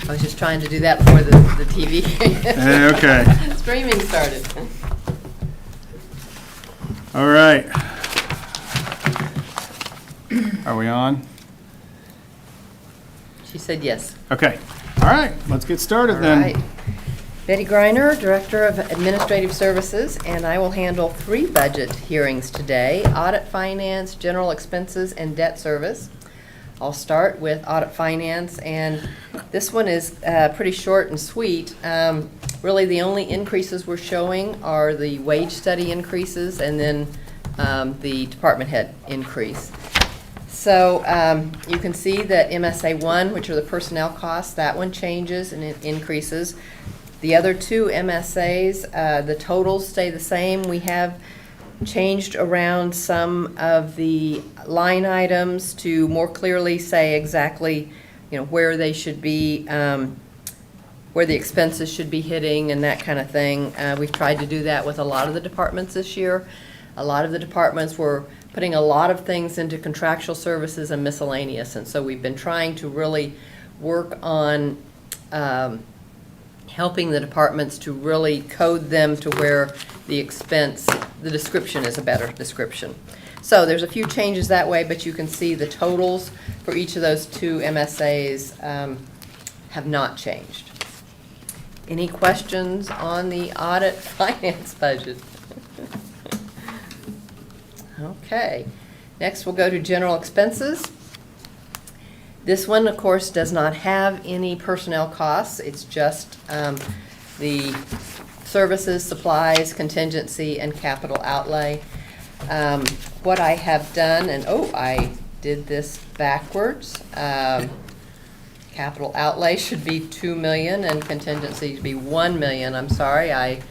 I was just trying to do that before the TV Okay. streaming started. All right. Are we on? She said yes. Okay. All right, let's get started All then. right. Betty Greiner, Director of Administrative Services, and I will handle 3 budget hearings today: audit, finance, general expenses, and debt service. I'll start with audit finance, and this one is pretty short and sweet. Really, the only increases we're showing are the wage study increases and then the department head increase. So you can see that MSA 1, which are the personnel costs, that one changes and it increases. The other 2 MSAs, the totals stay the same. We have changed around some of the line items to more clearly say exactly, where they should be, where the expenses should be hitting and that kind of thing. We've tried to do that with a lot of the departments this year. A lot of the departments were putting a lot of things into contractual services and miscellaneous, and so we've been trying to really work on helping the departments to really code them to where the description is a better description. So there's a few changes that way, but you can see the totals for each of those 2 MSAs have not changed. Any questions on the audit finance budget? Okay. Next we'll go to general expenses. This one, of course, does not have any personnel costs. It's just the services, supplies, contingency, and capital outlay. What I have done, and I did this backwards. Capital outlay should be $2 million and contingency should be $1 million. I'm sorry, I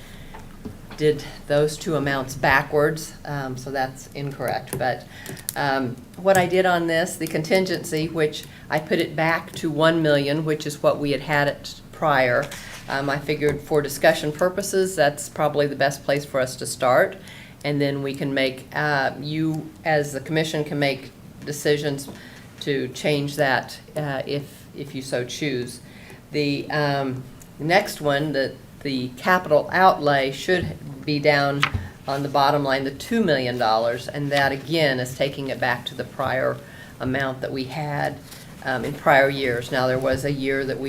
did those 2 amounts backwards, so that's incorrect. But what I did on this, the contingency, which I put it back to $1 million, which is what we had it prior. I figured for discussion purposes, that's probably the best place for us to start. And then we can make, you as the commission can make decisions to change that if you so choose. The next one, the capital outlay should be down on the bottom line, the $2 million, and that again is taking it back to the prior amount that we had in prior years. Now there was a year that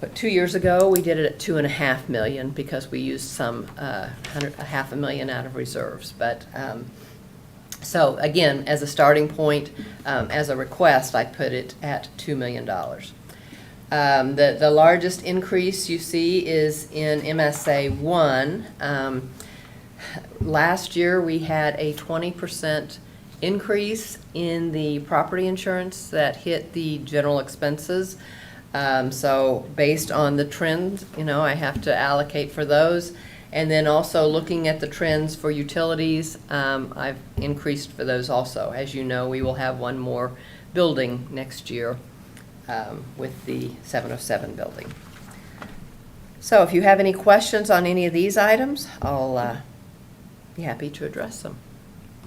but 2 years ago we did it at $2.5 million because we used some $500,000 out of reserves. But so again, as a starting point, as a request, I put it at $2 million. The largest increase you see is in MSA 1. Last year we had a 20% increase in the property insurance that hit the general expenses. So based on the trends, I have to allocate for those. And then also looking at the trends for utilities, I've increased for those also. As you know, we will have one more building next year. With the 707 building. So if you have any questions on any of these items, I'll be happy to address them.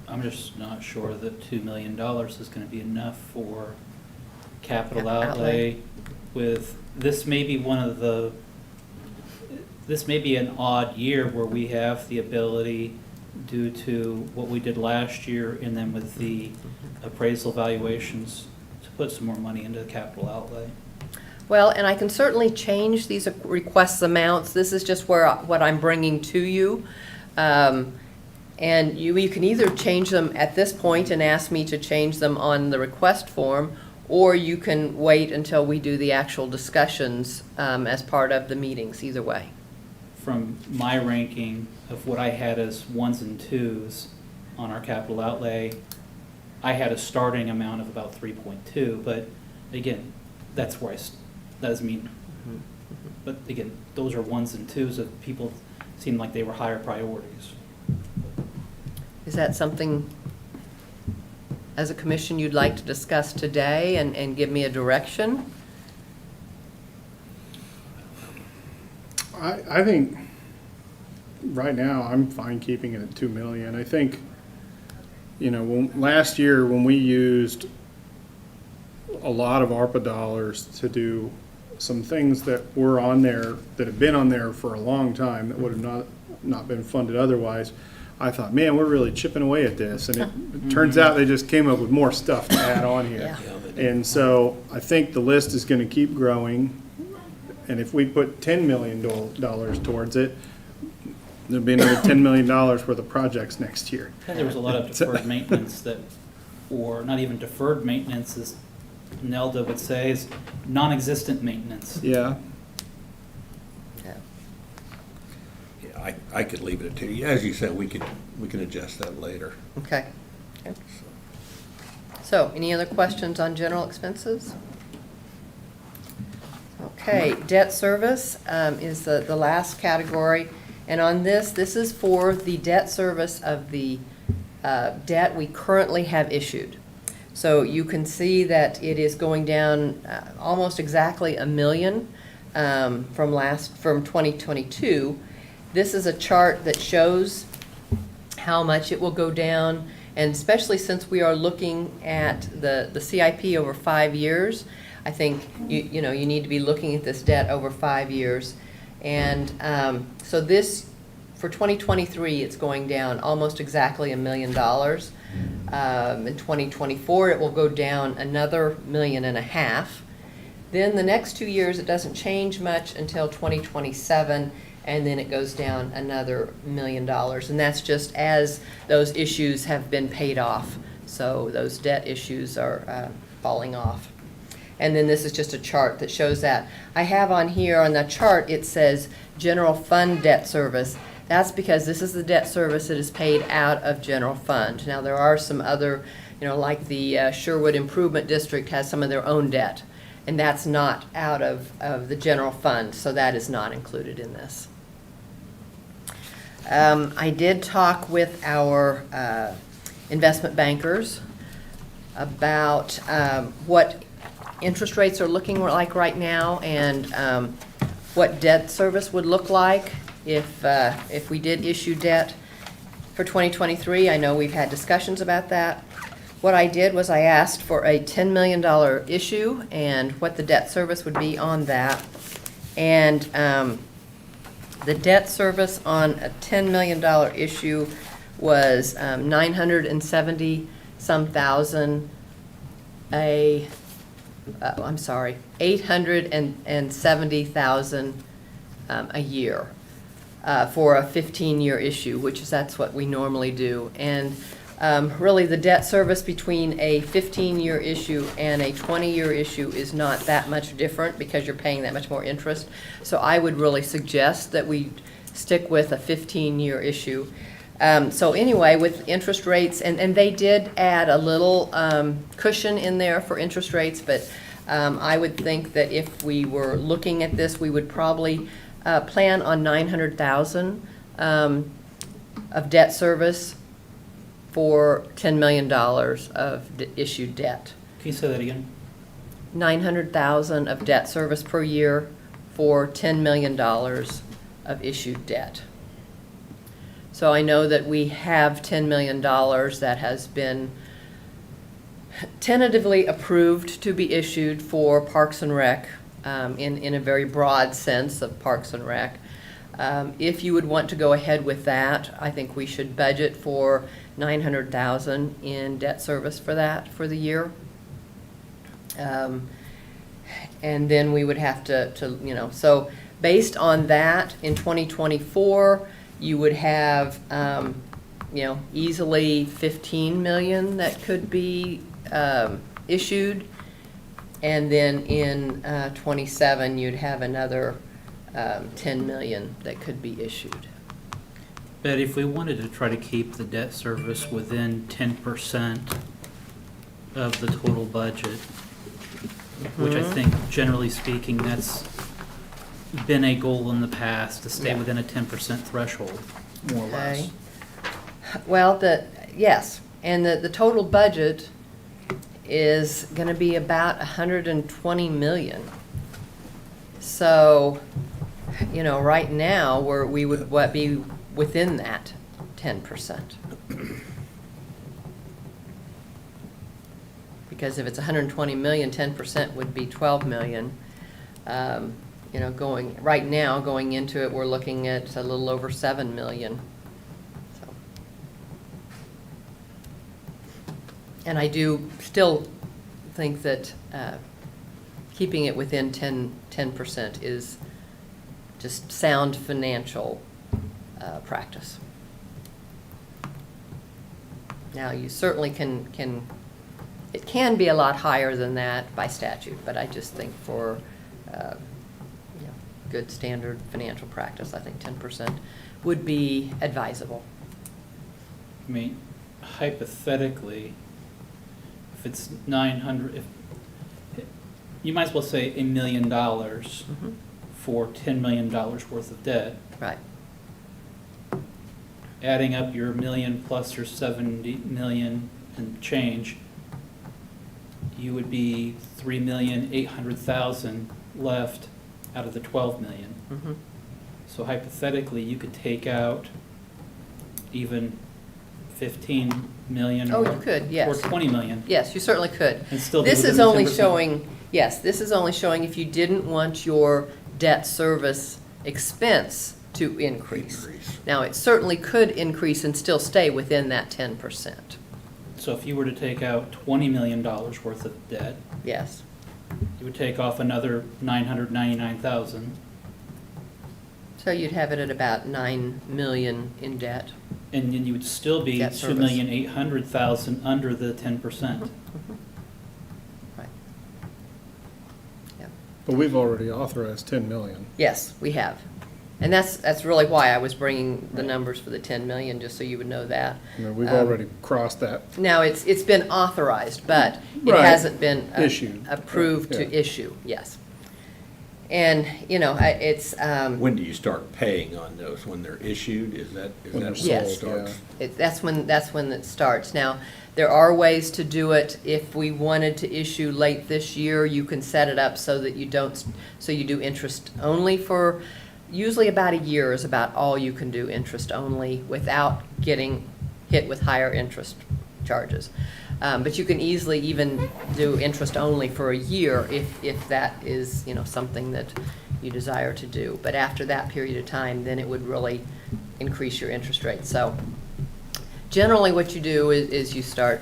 I'm just not sure that $2 million is going to be enough for capital outlay. With this may be this may be an odd year where we have the ability, due to what we did last year and then with the appraisal valuations, put some more money into the capital outlay. Well, and I can certainly change these request amounts. This is just what I'm bringing to you. And you can either change them at this point and ask me to change them on the request form, or you can wait until we do the actual discussions as part of the meetings, either way. From my ranking of what I had as 1s and 2s on our capital outlay, I had a starting amount of about 3.2, but again, that's where that doesn't mean. But again, those are 1s and 2s of people seemed like they were higher priorities. Is that something, as a commission, you'd like to discuss today and give me a direction? I think right now I'm fine keeping it at $2 million. I think, last year when we used a lot of ARPA dollars to do some things that were on there, that have been on there for a long time, that would have not been funded otherwise. I thought, man, we're really chipping away at this, and it turns out they just came up with more stuff to add on here. Yeah. And so I think the list is gonna keep growing, and if we put $10 million towards it, there'll be another $10 million worth of projects next year. And there was a lot of deferred maintenance that, or not even deferred maintenance, as Nelda would say, is non-existent maintenance. Yeah, Yeah. Yeah, I could leave it at 2. As you said, we can adjust that later. Okay. Okay. So, any other questions on general expenses? Okay, debt service is the last category. And on this is for the debt service of the debt we currently have issued. So you can see that it is going down almost exactly $1 million from 2022. This is a chart that shows how much it will go down, and especially since we are looking at the CIP over 5 years, I think you need to be looking at this debt over 5 years. And so this, for 2023, it's going down almost exactly $1 million. In 2024, it will go down another $1.5 million. Then the next 2 years, it doesn't change much until 2027, and then it goes down another $1 million. And that's just as those issues have been paid off. So those debt issues are falling off. And then this is just a chart that shows that. I have on here on the chart, it says general fund debt service. That's because this is the debt service that is paid out of general fund. Now, there are some other, like the Sherwood Improvement District has some of their own debt, and that's not out of the general fund, so that is not included in this. I did talk with our investment bankers about what interest rates are looking like right now, and what debt service would look like if we did issue debt for 2023. I know we've had discussions about that. What I did was I asked for a $10 million issue and what the debt service would be on that. And the debt service on a $10 million issue was 970-some thousand, 870,000 a year for a 15-year issue, that's what we normally do. And really, the debt service between a 15-year issue and a 20-year issue is not that much different because you're paying that much more interest. So I would really suggest that we stick with a 15-year issue. So anyway, with interest rates, and they did add a little cushion in there for interest rates, but I would think that if we were looking at this, we would probably plan on $900,000 of debt service for $10 million of issued debt. Can you say that again? $900,000 of debt service per year for $10 million of issued debt. So I know that we have $10 million that has been tentatively approved to be issued for Parks and Rec, in a very broad sense of Parks and Rec. If you would want to go ahead with that, I think we should budget for $900,000 in debt service for that for the year. And then we would have to so based on that, in 2024, you would have, easily 15 million that could be issued. And then in 27, you'd have another 10 million that could be issued. But if we wanted to try to keep the debt service within 10% of the total budget, which I think, generally speaking, that's been a goal in the past, to stay within a 10% threshold, more or less. Well, yes, and the total budget is going to be about 120 million. So, right now we would be within that 10%. Because if it's 120 million, 10% would be 12 million. You know, right now, going into it, we're looking at a little over 7 million. So. And I do still think that keeping it within 10% is just sound financial practice. Now, you certainly it can be a lot higher than that by statute, but I just think for good standard financial practice, I think 10% would be advisable. I mean, hypothetically, if it's 900, you might as well say $1 million Mhm. for $10 million worth of debt. Right. Adding up your million plus your 70 million and change, you would be 3,800,000 left out of the 12 million. Mhm. So hypothetically, you could take out even 15 million. Oh, you could, yes. Or 20 million. Yes, you certainly could. And still be This within is the only 10%. showing, yes, this is only showing if you didn't want your debt service expense to increase. Now, it certainly could increase and still stay within that 10%. So if you were to take out $20 million worth of debt, Yes, you would take off another 999,000, so you'd have it at about 9 million in debt. and then you would still be Debt service. 2,800,000 under the 10%. Right. Yeah. But we've already authorized 10 million. Yes, we have. And that's really why I was bringing the Right. numbers for the 10 million, just so you would know that. I mean, we've Um, already crossed that. Now, it's been authorized, but it Right. hasn't been Issued. approved to Yeah. issue, yes. And, you know, it's, When do you start paying on those? When they're issued? Is that When when they're it Yes. starts? that's when it starts. Now, there are ways to do it. If we wanted to issue late this year, you can set it up so that you do interest only for, usually about a year is about all you can do interest only without getting hit with higher interest charges. But you can easily even do interest only for a year if that is, you know, something that you desire to do. But after that period of time, then it would really increase your interest rate. So generally what you do is you start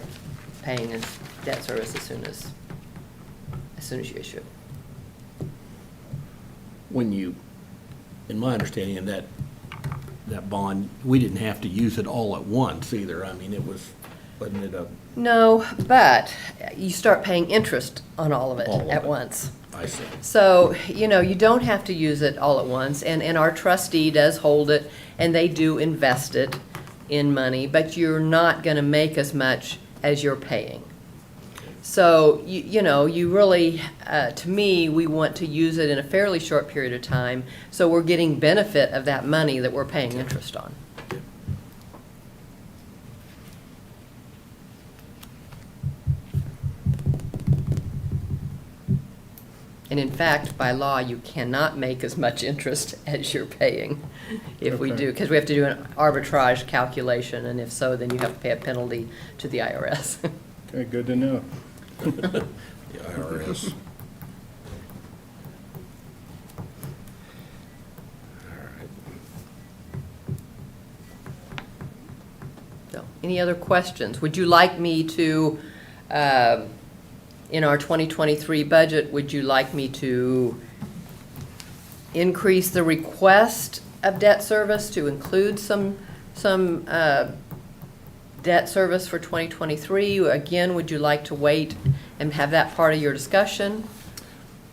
paying a debt service as soon as you issue it. When you, in my understanding of that bond, we didn't have to use it all at once either. I mean, wasn't it a, No, but you start paying interest on all of it All of at it. once. I see. So, you know, you don't have to use it all at once, and our trustee does hold it, and they do invest it in money, but you're not gonna make as much as you're paying. So, you know, you really, to me, we want to use it in a fairly short period of time, so we're getting benefit of that money that we're paying interest on. And in fact, by law, you cannot make as much interest as you're paying if we Okay. do, because we have to do an arbitrage calculation, and if so, then you have to pay a penalty to the IRS. Okay, good to know. The IRS. All right. So, any other questions? Would you like me to, in our 2023 budget, would you like me to increase the request of debt service to include some debt service for 2023? Again, would you like to wait and have that part of your discussion?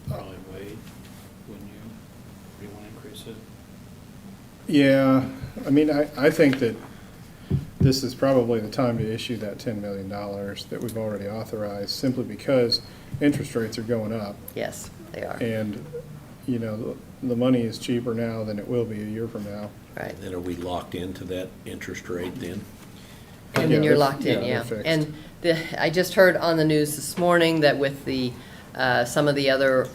Probably wait, wouldn't you? Do you want to increase it? Yeah, I mean, I think that this is probably the time to issue that $10 million that we've already authorized, simply because interest rates are going up. Yes, they are, And, you know, the money is cheaper now than it will be a year from now. right. Then are we locked into that interest rate then? And Yeah, then you're they're- locked in, yeah, yeah. they're fixed. And I just heard on the news this morning that with the, some of the other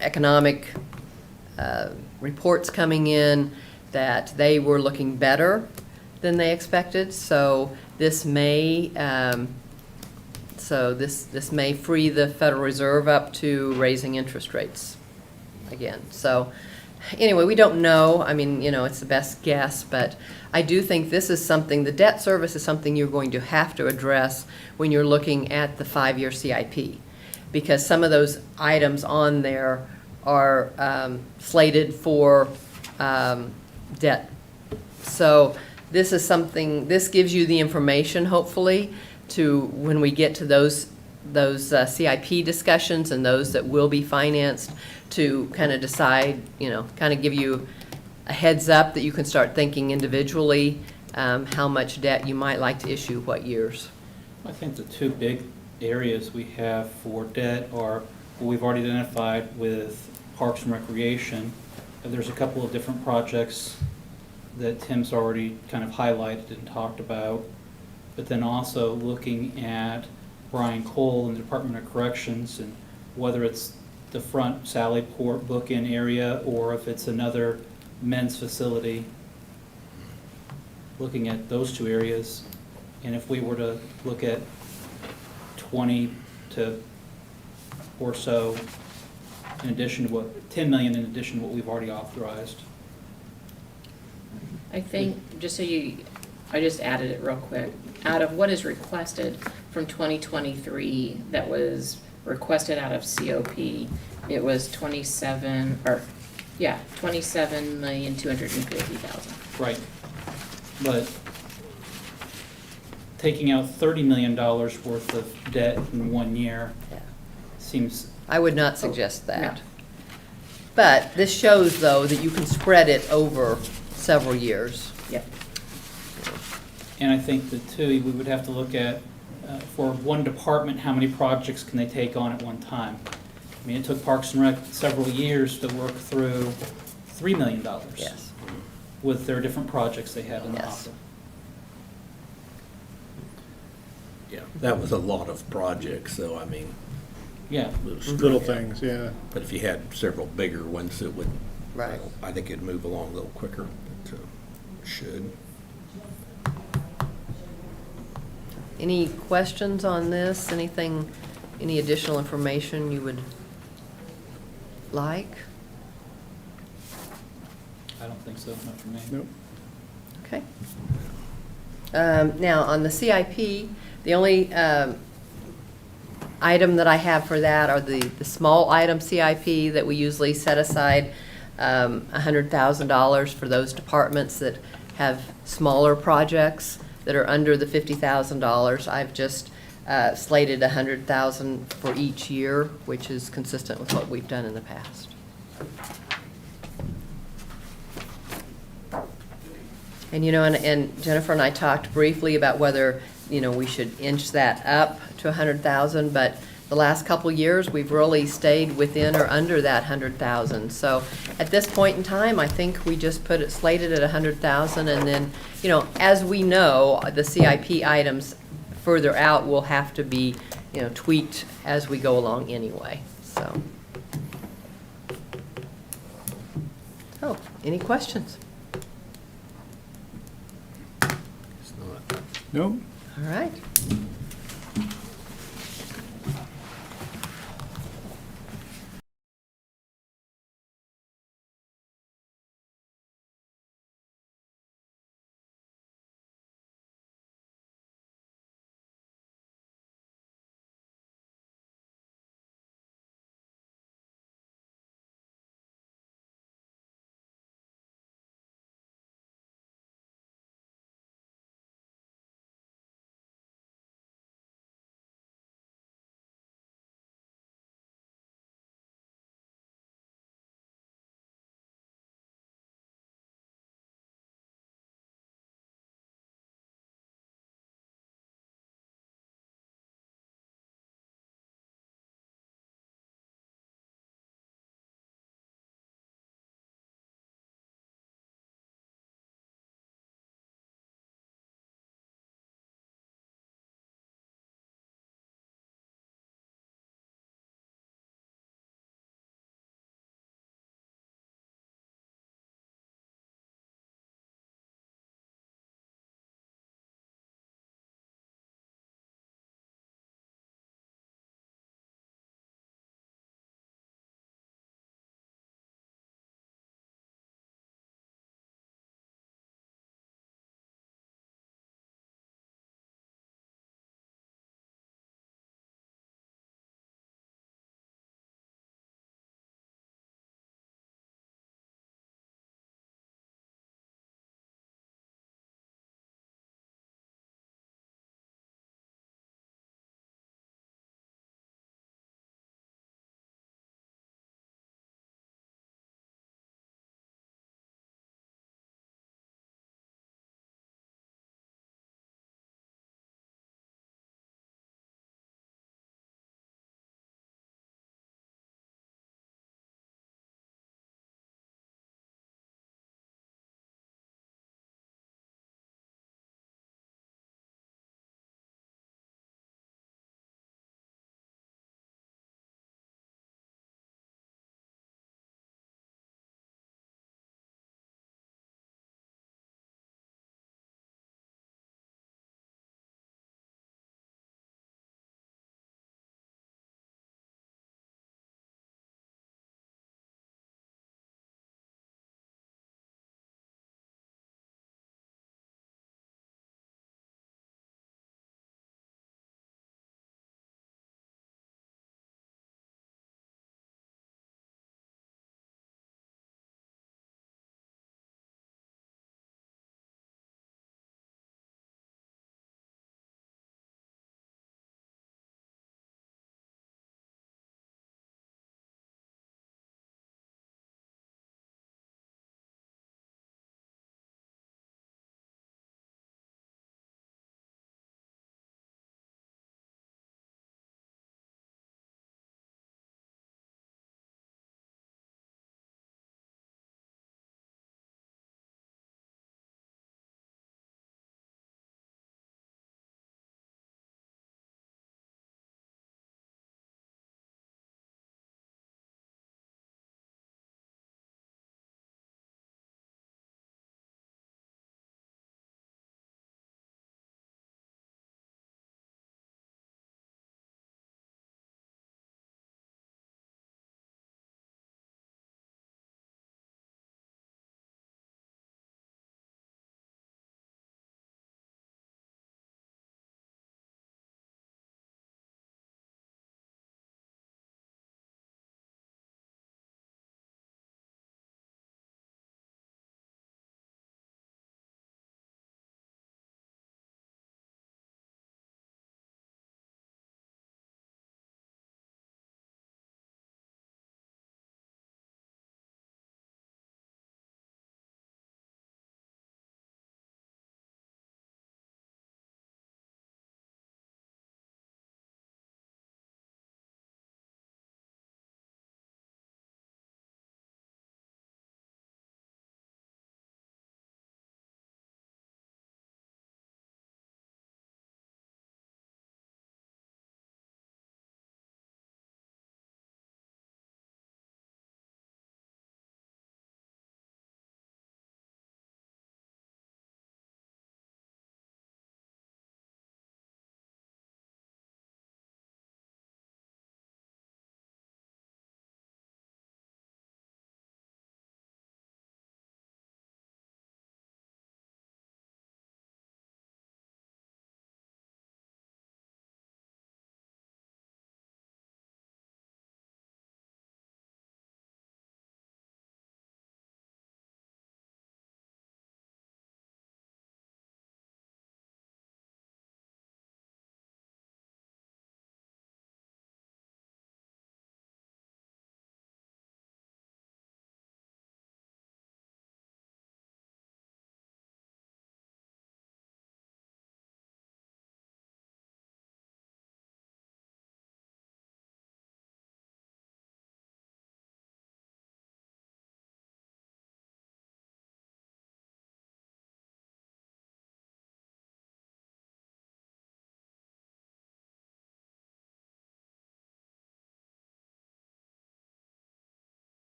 economic reports coming in, that they were looking better than they expected. So this may So this may free the Federal Reserve up to raising interest rates again. So anyway, we don't know. I mean, it's the best guess, but I do think this is something, the debt service is something you're going to have to address when you're looking at the 5-year CIP. Because some of those items on there are slated for debt. So this is something, this gives you the information, hopefully, to when we get to those CIP discussions and those that will be financed, to kind of decide, kind of give you a heads up that you can start thinking individually how much debt you might like to issue, what years. I think the two big areas we have for debt are what we've already identified with Parks and Recreation. There's a couple of different projects that Tim's already kind of highlighted and talked about, but then also looking at Brian Cole and the Department of Corrections, and whether it's the front Sallyport book-in area or if it's another men's facility, looking at those two areas. And if we were to look at 20 to or so, in addition to what, 10 million in addition to what we've already authorized. I think, I just added it real quick. Out of what is requested from 2023, that was requested out of COP, it was 27,250,000. Right. But taking out $30 million worth of debt in 1 year Yeah. seems, I would not suggest that. No. But this shows, though, that you can spread it over several years. Yep. and I think that too, we would have to look at, for one department, how many projects can they take on at one time? I mean, it took Parks and Rec several years to work through $3 million. Yes. With their different projects they had in the Yes. hopper. Yeah, that was a lot of projects, so I mean, Yeah, it was- Little things, yeah. But if you had several bigger ones, it would, Right. I think it'd move along a little quicker. It should. Any questions on this? Anything, any additional information you would like? I don't think so, not for me. Nope. Okay. Now, on the CIP, the only item that I have for that are the small item CIP that we usually set aside $100,000 for those departments that have smaller projects that are under the $50,000. I've just slated $100,000 for each year, which is consistent with what we've done in the past. And, and Jennifer and I talked briefly about whether, we should inch that up to 100,000, but the last couple years, we've really stayed within or under that 100,000. So at this point in time, I think we just put it slated at 100,000, and then, as we know, the CIP items further out will have to be, tweaked as we go along anyway, so. Oh, any questions? It's not. Nope. All right.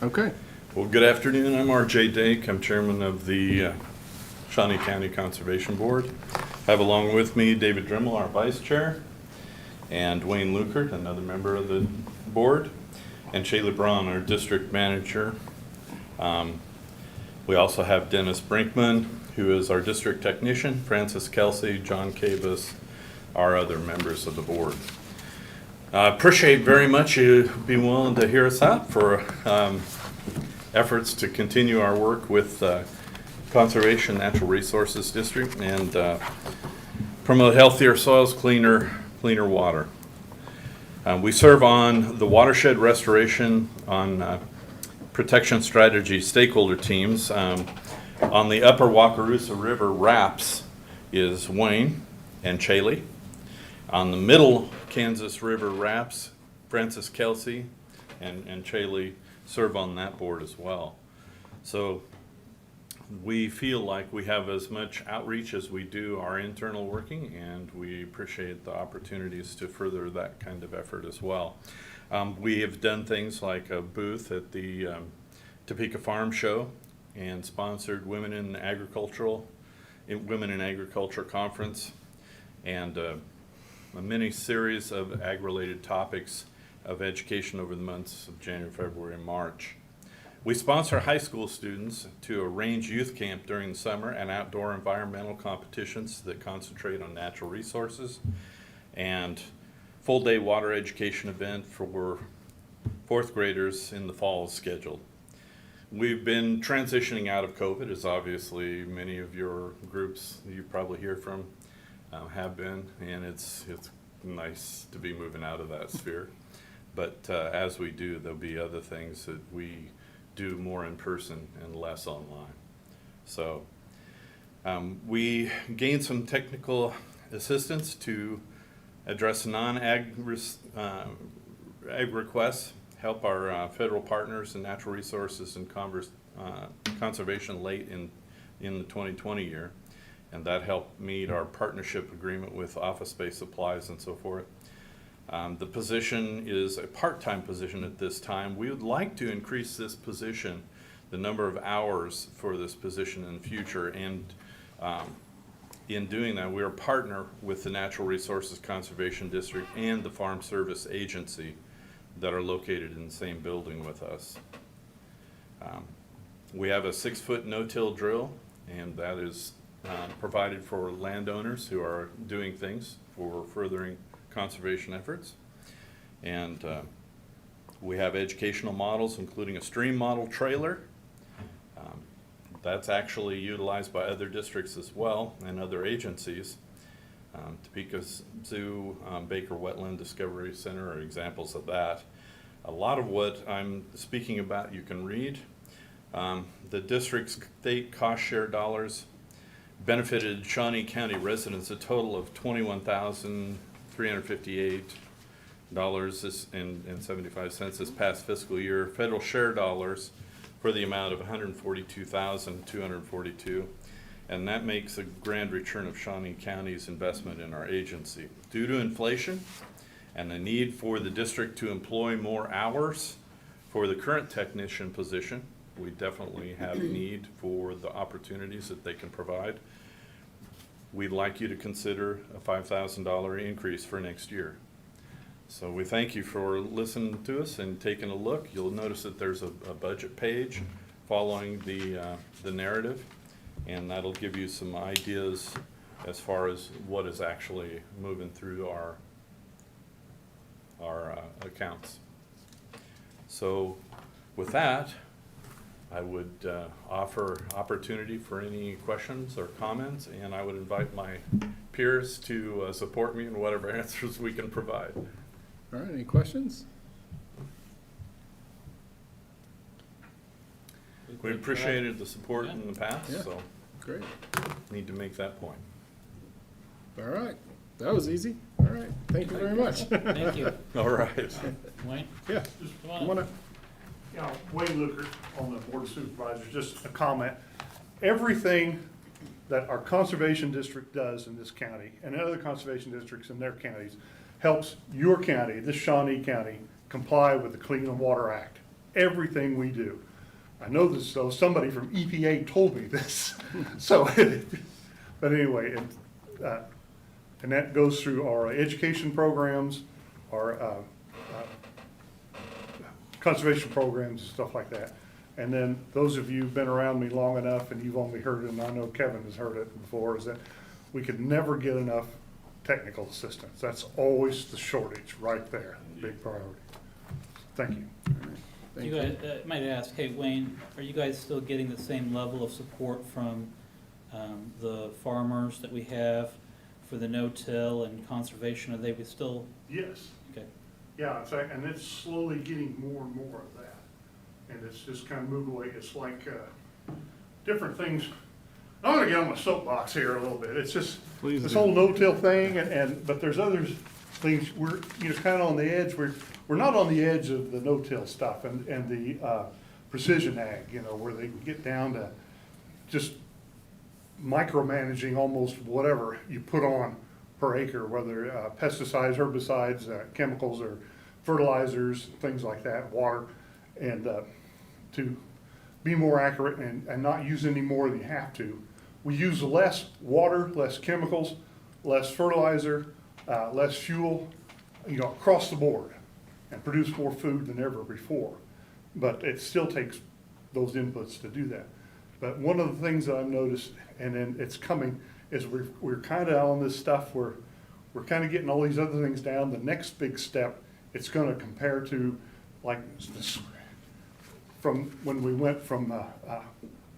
Okay. Well, good afternoon. I'm R.J. Dake. I'm chairman of the Shawnee County Conservation Board. I have along with me David Dremel, our vice chair, and Wayne Lukert, another member of the board, and Shayla Braun, our district manager. We also have Dennis Brinkman, who is our district technician, Francis Kelsey, John Cavus, our other members of the board. Appreciate very much you being willing to hear us out for efforts to continue our work with Conservation Natural Resources District and promote healthier soils, cleaner water. We serve on the watershed restoration on protection strategy stakeholder teams. On the upper Wakarusa River RAPS is Wayne and Chaley. On the middle Kansas River RAPS, Francis Kelsey and Chaley serve on that board as well. So we feel like we have as much outreach as we do our internal working, and we appreciate the opportunities to further that kind of effort as well. We have done things like a booth at the Topeka Farm Show and sponsored Women in Agriculture Conference, and a mini series of ag-related topics of education over the months of January, February, and March. We sponsor high school students to arrange youth camp during the summer and outdoor environmental competitions that concentrate on natural resources, and full-day water education event for fourth graders in the fall is scheduled. We've been transitioning out of COVID, as obviously many of your groups you probably hear from have been, and it's nice to be moving out of that sphere. But as we do, there'll be other things that we do more in person and less online. So we gained some technical assistance to address non-ag ag requests, help our federal partners in natural resources and conservation late in the 2020 year. And that helped meet our partnership agreement with Office Space Supplies and so forth. The position is a part-time position at this time. We would like to increase this position, the number of hours for this position in the future, and in doing that, we are a partner with the Natural Resources Conservation District and the Farm Service Agency that are located in the same building with us. We have a 6-foot no-till drill, and that is provided for landowners who are doing things for furthering conservation efforts. And we have educational models, including a stream model trailer. That's actually utilized by other districts as well and other agencies. Topeka Zoo, Baker Wetland Discovery Center are examples of that. A lot of what I'm speaking about you can read. The district's state cost share dollars benefited Shawnee County residents a total of $21,358.75 this past fiscal year. Federal share dollars for the amount of $142,242, and that makes a grand return of Shawnee County's investment in our agency. Due to inflation and the need for the district to employ more hours for the current technician position, we definitely have need for the opportunities that they can provide. We'd like you to consider a $5,000 increase for next year. So we thank you for listening to us and taking a look. You'll notice that there's a budget page following the narrative, and that'll give you some ideas as far as what is actually moving through our accounts. So with that, I would offer opportunity for any questions or comments, and I would invite my peers to support me in whatever answers we can provide. All right, any questions? We appreciated the support in the past, Yeah. so Great. need to make that point. All right, that was easy. All right, thank you very much. Thank you. All right. Wayne? Yeah, come on up. Yeah, Wayne Lukert on the Board of Supervisors, just a comment. Everything that our conservation district does in this county and other conservation districts in their counties helps your county, this Shawnee County, comply with the Clean Water Act. everything we do. I know this, though, somebody from EPA told me this, so, but anyway, and that goes through our education programs, our conservation programs and stuff like that. And then those of you who've been around me long enough and you've only heard it, and I know Kevin has heard it before, is that we could never get enough technical assistance. That's always the shortage right there, big priority. Thank you. Thank You guys, might ask, hey Wayne, are you guys still getting the same level of support from the farmers that we have for the no-till and conservation? Are they still, Yes. okay, Yeah, in fact, and it's slowly getting more and more of that. And it's just kind of moved away. It's like different things. I'm gonna get on my soapbox here a little bit. It's just Please this do. whole no-till thing, but there's other things we're kind of on the edge. We're not on the edge of the no-till stuff and the precision ag, where they can get down to just micromanaging almost whatever you put on per acre, whether pesticides, herbicides, chemicals, or fertilizers, things like that, water, and to be more accurate and not use any more than you have to. We use less water, less chemicals, less fertilizer, less fuel, across the board, and produce more food than ever before. But it still takes those inputs to do that. But one of the things that I've noticed, and then it's coming, is we're kind of on this stuff where we're kind of getting all these other things down. The next big step, it's going to compare to like this, from when we went from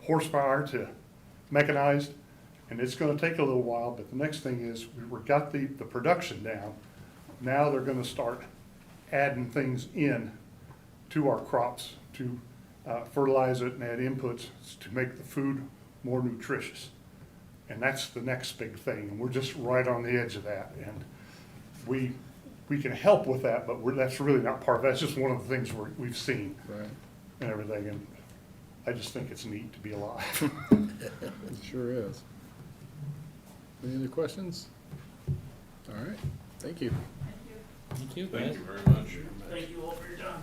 horsepower to mechanized, and it's going to take a little while. But the next thing is we've got the production down. Now they're going to start adding things in to our crops to fertilize it and add inputs to make the food more nutritious. And that's the next big thing. And we're just right on the edge of that. And we can help with that, but that's really not part of it. That's just one of the things we've seen Right. and everything. And I just think it's neat to be alive. It sure is. Any other questions? All right, thank you. thank you guys. Thank you very much. Thank you all for your time.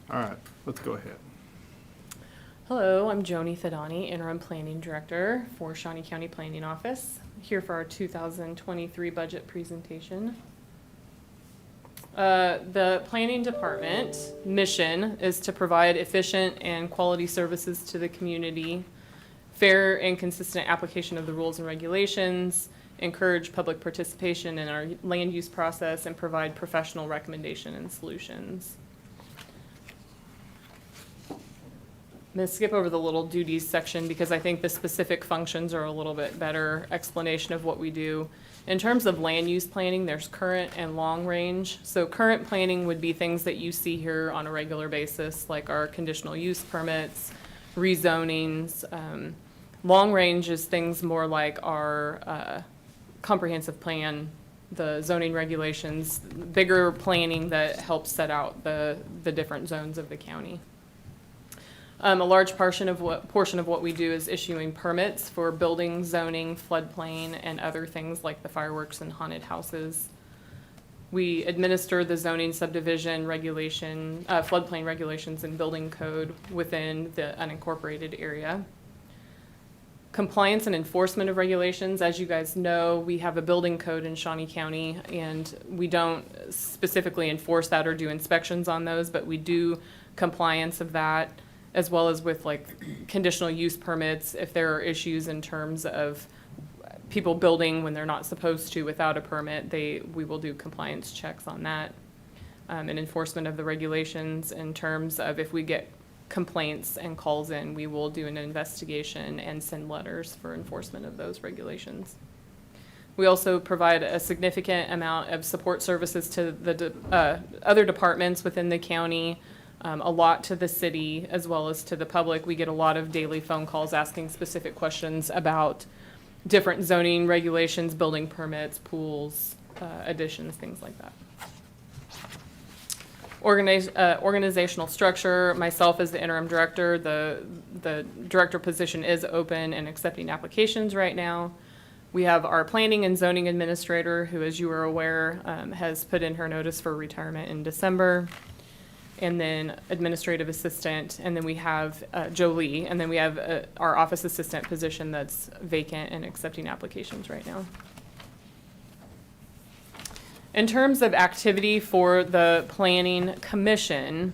All right, let's go ahead. Hello, I'm Joni Fedani, Interim Planning Director for Shawnee County Planning Office, here for our 2023 budget presentation. The Planning Department mission is to provide efficient and quality services to the community, fair and consistent application of the rules and regulations, encourage public participation in our land use process, and provide professional recommendation and solutions. I'm going to skip over the little duties section because I think the specific functions are a little bit better explanation of what we do. In terms of land use planning, there's current and long range. So current planning would be things that you see here on a regular basis, like our conditional use permits, rezonings. Long range is things more like our comprehensive plan, the zoning regulations, bigger planning that helps set out the different zones of the county. A large portion of what we do is issuing permits for building, zoning, floodplain, and other things like the fireworks and haunted houses. We administer the zoning subdivision regulation, floodplain regulations and building code within the unincorporated area. Compliance and enforcement of regulations. As you guys know, we have a building code in Shawnee County, and we don't specifically enforce that or do inspections on those, but we do compliance of that, as well as with like conditional use permits. If there are issues in terms of people building when they're not supposed to without a permit, we will do compliance checks on that. And enforcement of the regulations in terms of if we get complaints and calls in, we will do an investigation and send letters for enforcement of those regulations. We also provide a significant amount of support services to the other departments within the county, a lot to the city as well as to the public. We get a lot of daily phone calls asking specific questions about different zoning regulations, building permits, pools, additions, things like that. Organizational structure. Myself as the interim director, the director position is open and accepting applications right now. We have our planning and zoning administrator, who, as you are aware, has put in her notice for retirement in December. And then administrative assistant, and then we have Jolie, and then we have our office assistant position that's vacant and accepting applications right now. In terms of activity for the Planning Commission,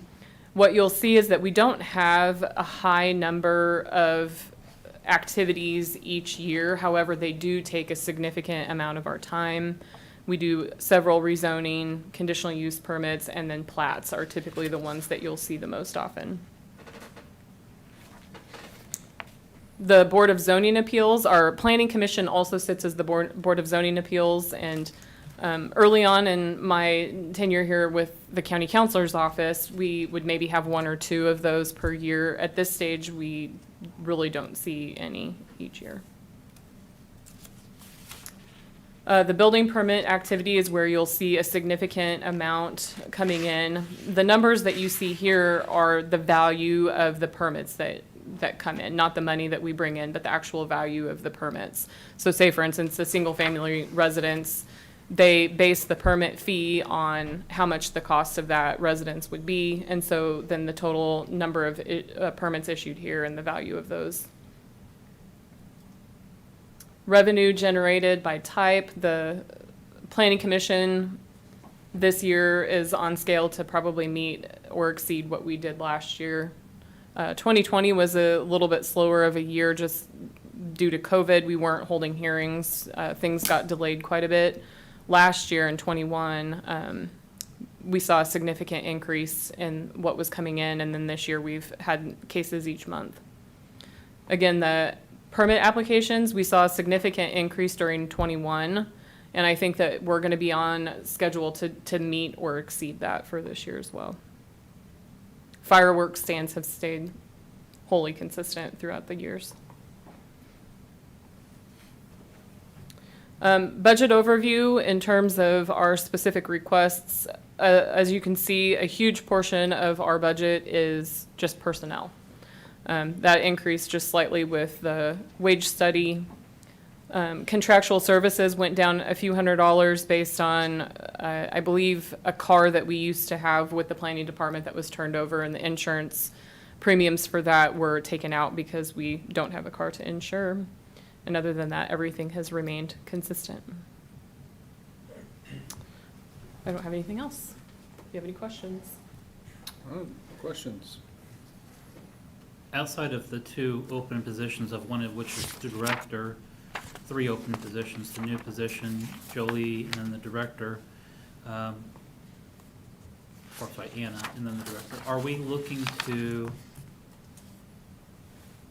what you'll see is that we don't have a high number of activities each year. However, they do take a significant amount of our time. We do several rezoning, conditional use permits, and then plats are typically the ones that you'll see the most often. The Board of Zoning Appeals, our Planning Commission also sits as the Board of Zoning Appeals, and early on in my tenure here with the County Counselor's Office, we would maybe have one or two of those per year. At this stage, we really don't see any each year. The building permit activity is where you'll see a significant amount coming in. The numbers that you see here are the value of the permits that come in, not the money that we bring in, but the actual value of the permits. So say, for instance, a single family residence, they base the permit fee on how much the cost of that residence would be. And so then the total number of permits issued here and the value of those. Revenue generated by type. The Planning Commission this year is on scale to probably meet or exceed what we did last year. 2020 was a little bit slower of a year just due to COVID. We weren't holding hearings. Things got delayed quite a bit. Last year in 21, we saw a significant increase in what was coming in, and then this year we've had cases each month. Again, the permit applications, we saw a significant increase during 21, and I think that we're going to be on schedule to meet or exceed that for this year as well. Fireworks stands have stayed wholly consistent throughout the years. Budget overview in terms of our specific requests. As you can see, a huge portion of our budget is just personnel. That increased just slightly with the wage study. Contractual services went down a few $100s based on, I believe, a car that we used to have with the planning department that was turned over, and the insurance premiums for that were taken out because we don't have a car to insure. And other than that, everything has remained consistent. I don't have anything else. Do you have any questions? Questions? Outside of the 2 open positions, of one of which is the director, 3 open positions, the new position, Jolie, and then the director, or sorry, Anna, and then the director. Are we looking to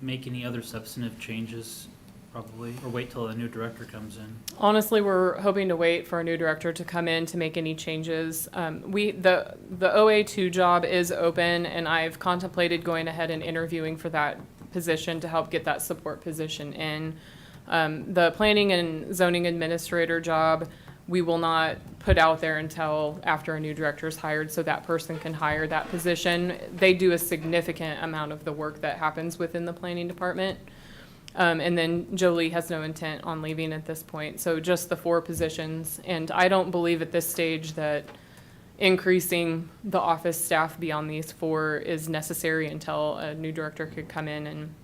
make any other substantive changes, probably, or wait till a new director comes in? Honestly, we're hoping to wait for a new director to come in to make any changes. The OA2 job is open, and I've contemplated going ahead and interviewing for that position to help get that support position in. The planning and zoning administrator job, we will not put out there until after a new director is hired, so that person can hire that position. They do a significant amount of the work that happens within the planning department. And then Jolie has no intent on leaving at this point. So just the 4 positions. And I don't believe at this stage that increasing the office staff beyond these 4 is necessary until a new director could come in and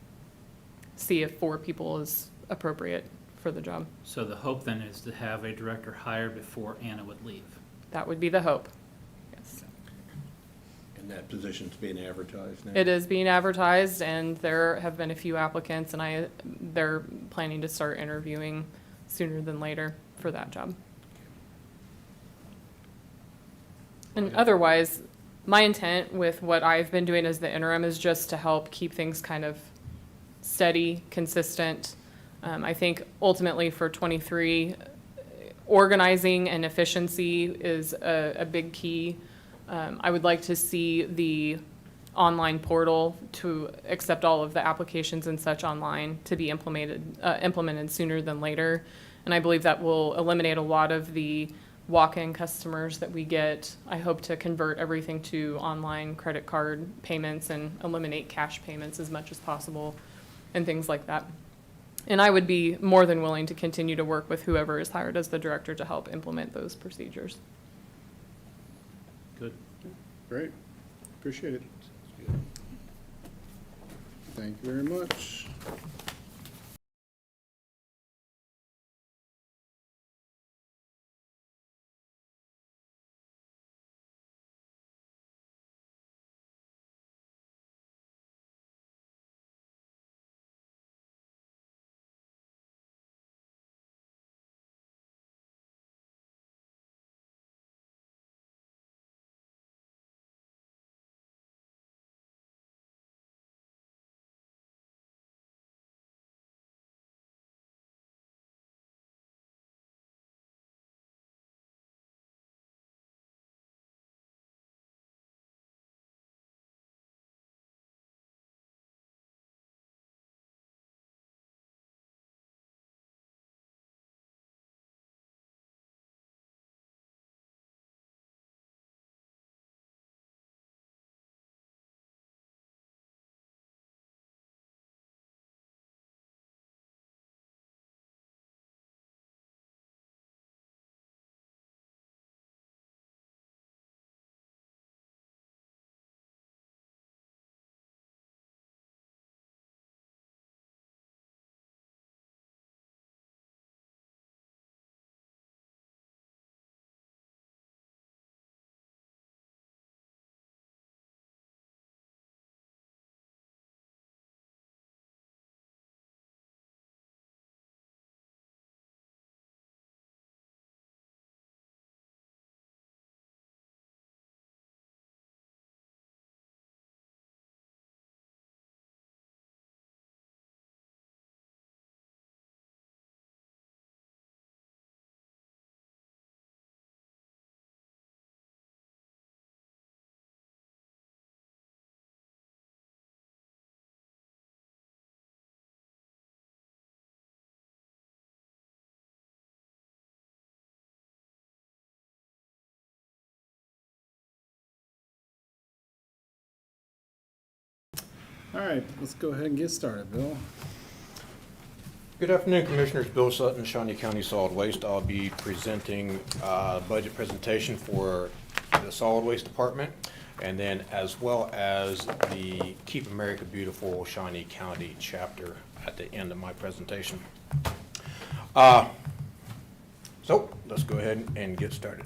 see if 4 people is appropriate for the job. So the hope then is to have a director hired before Anna would leave. That would be the hope. Yes. And that position's being advertised now? It is being advertised, and there have been a few applicants, and they're planning to start interviewing sooner than later for that job. And otherwise, my intent with what I've been doing as the interim is just to help keep things kind of steady, consistent. I think ultimately for 23, organizing and efficiency is a big key. I would like to see the online portal to accept all of the applications and such online to be implemented sooner than later. And I believe that will eliminate a lot of the walk-in customers that we get. I hope to convert everything to online credit card payments and eliminate cash payments as much as possible and things like that. And I would be more than willing to continue to work with whoever is hired as the director to help implement those procedures. Good. Great. Appreciate it. Thank you very much. All right, let's go ahead and get started, Bill. Good afternoon, Commissioners. Bill Sutton, Shawnee County Solid Waste. I'll be presenting a budget presentation for the Solid Waste Department, and then as well as the Keep America Beautiful Shawnee County chapter at the end of my presentation. So let's go ahead and get started.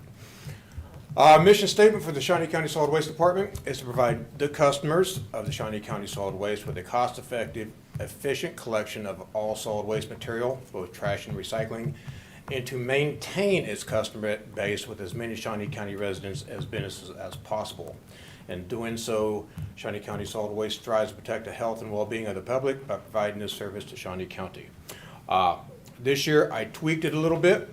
Mission statement for the Shawnee County Solid Waste Department is to provide the customers of the Shawnee County Solid Waste with a cost-effective, efficient collection of all solid waste material, both trash and recycling, and to maintain its customer base with as many Shawnee County residents as businesses as possible. In doing so, Shawnee County Solid Waste strives to protect the health and well-being of the public by providing this service to Shawnee County. This year, I tweaked it a little bit.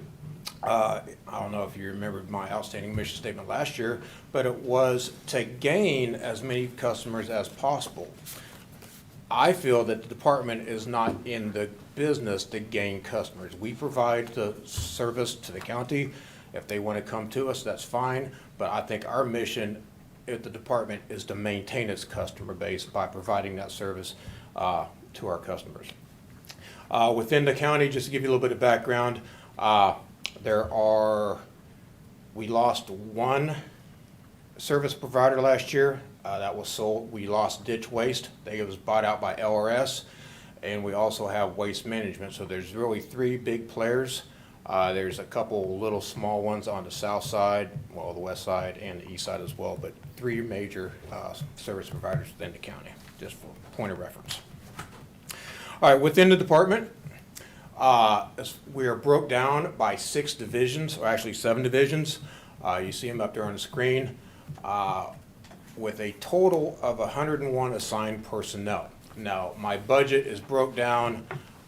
I don't know if you remember my outstanding mission statement last year, but it was to gain as many customers as possible. I feel that the department is not in the business to gain customers. We provide the service to the county. If they want to come to us, that's fine. But I think our mission at the department is to maintain its customer base by providing that service to our customers. Within the county, just to give you a little bit of background, we lost one service provider last year. That was sold. We lost Ditch Waste. It was bought out by LRS. And we also have Waste Management. So there's really three big players. There's a couple little small ones on the south side, well, the west side and the east side as well, but three major service providers within the county, just for point of reference. All right, within the department, we are broke down by 6 divisions, or actually 7 divisions. You see them up there on the screen, with a total of 101 assigned personnel. Now, my budget is broke down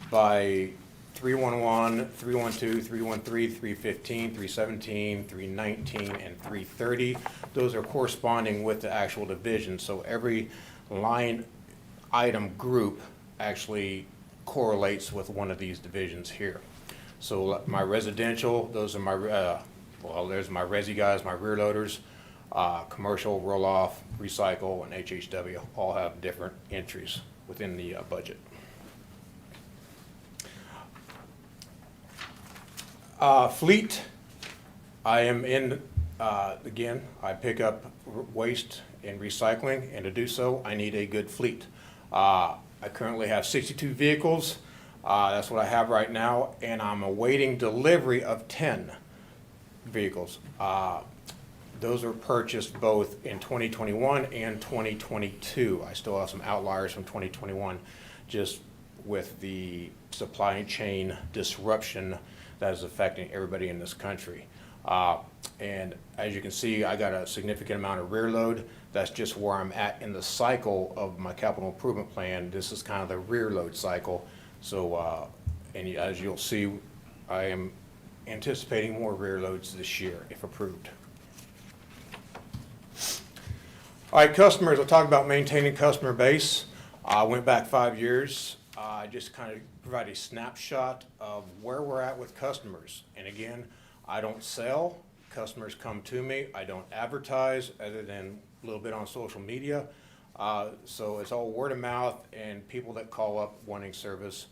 by 311, 312, 313, 315, 317, 319, and 330. Those are corresponding with the actual division, so every line item group actually correlates with one of these divisions here. So my residential, those are my, there's my resi guys, my rear loaders, commercial, roll-off, recycle, and HHW all have different entries within the budget. Fleet, I am in, again, I pick up waste and recycling, and to do so, I need a good fleet. I currently have 62 vehicles. That's what I have right now, and I'm awaiting delivery of 10 vehicles. Those were purchased both in 2021 and 2022. I still have some outliers from 2021, just with the supply chain disruption that is affecting everybody in this country. And as you can see, I got a significant amount of rear load. That's just where I'm at in the cycle of my capital improvement plan. This is kind of the rear load cycle. So, and as you'll see, I am anticipating more rear loads this year, if approved. All right, customers, I'll talk about maintaining customer base. I went back 5 years. I just kind of provide a snapshot of where we're at with customers. And again, I don't sell. Customers come to me. I don't advertise other than a little bit on social media. So it's all word of mouth and people that call up wanting service.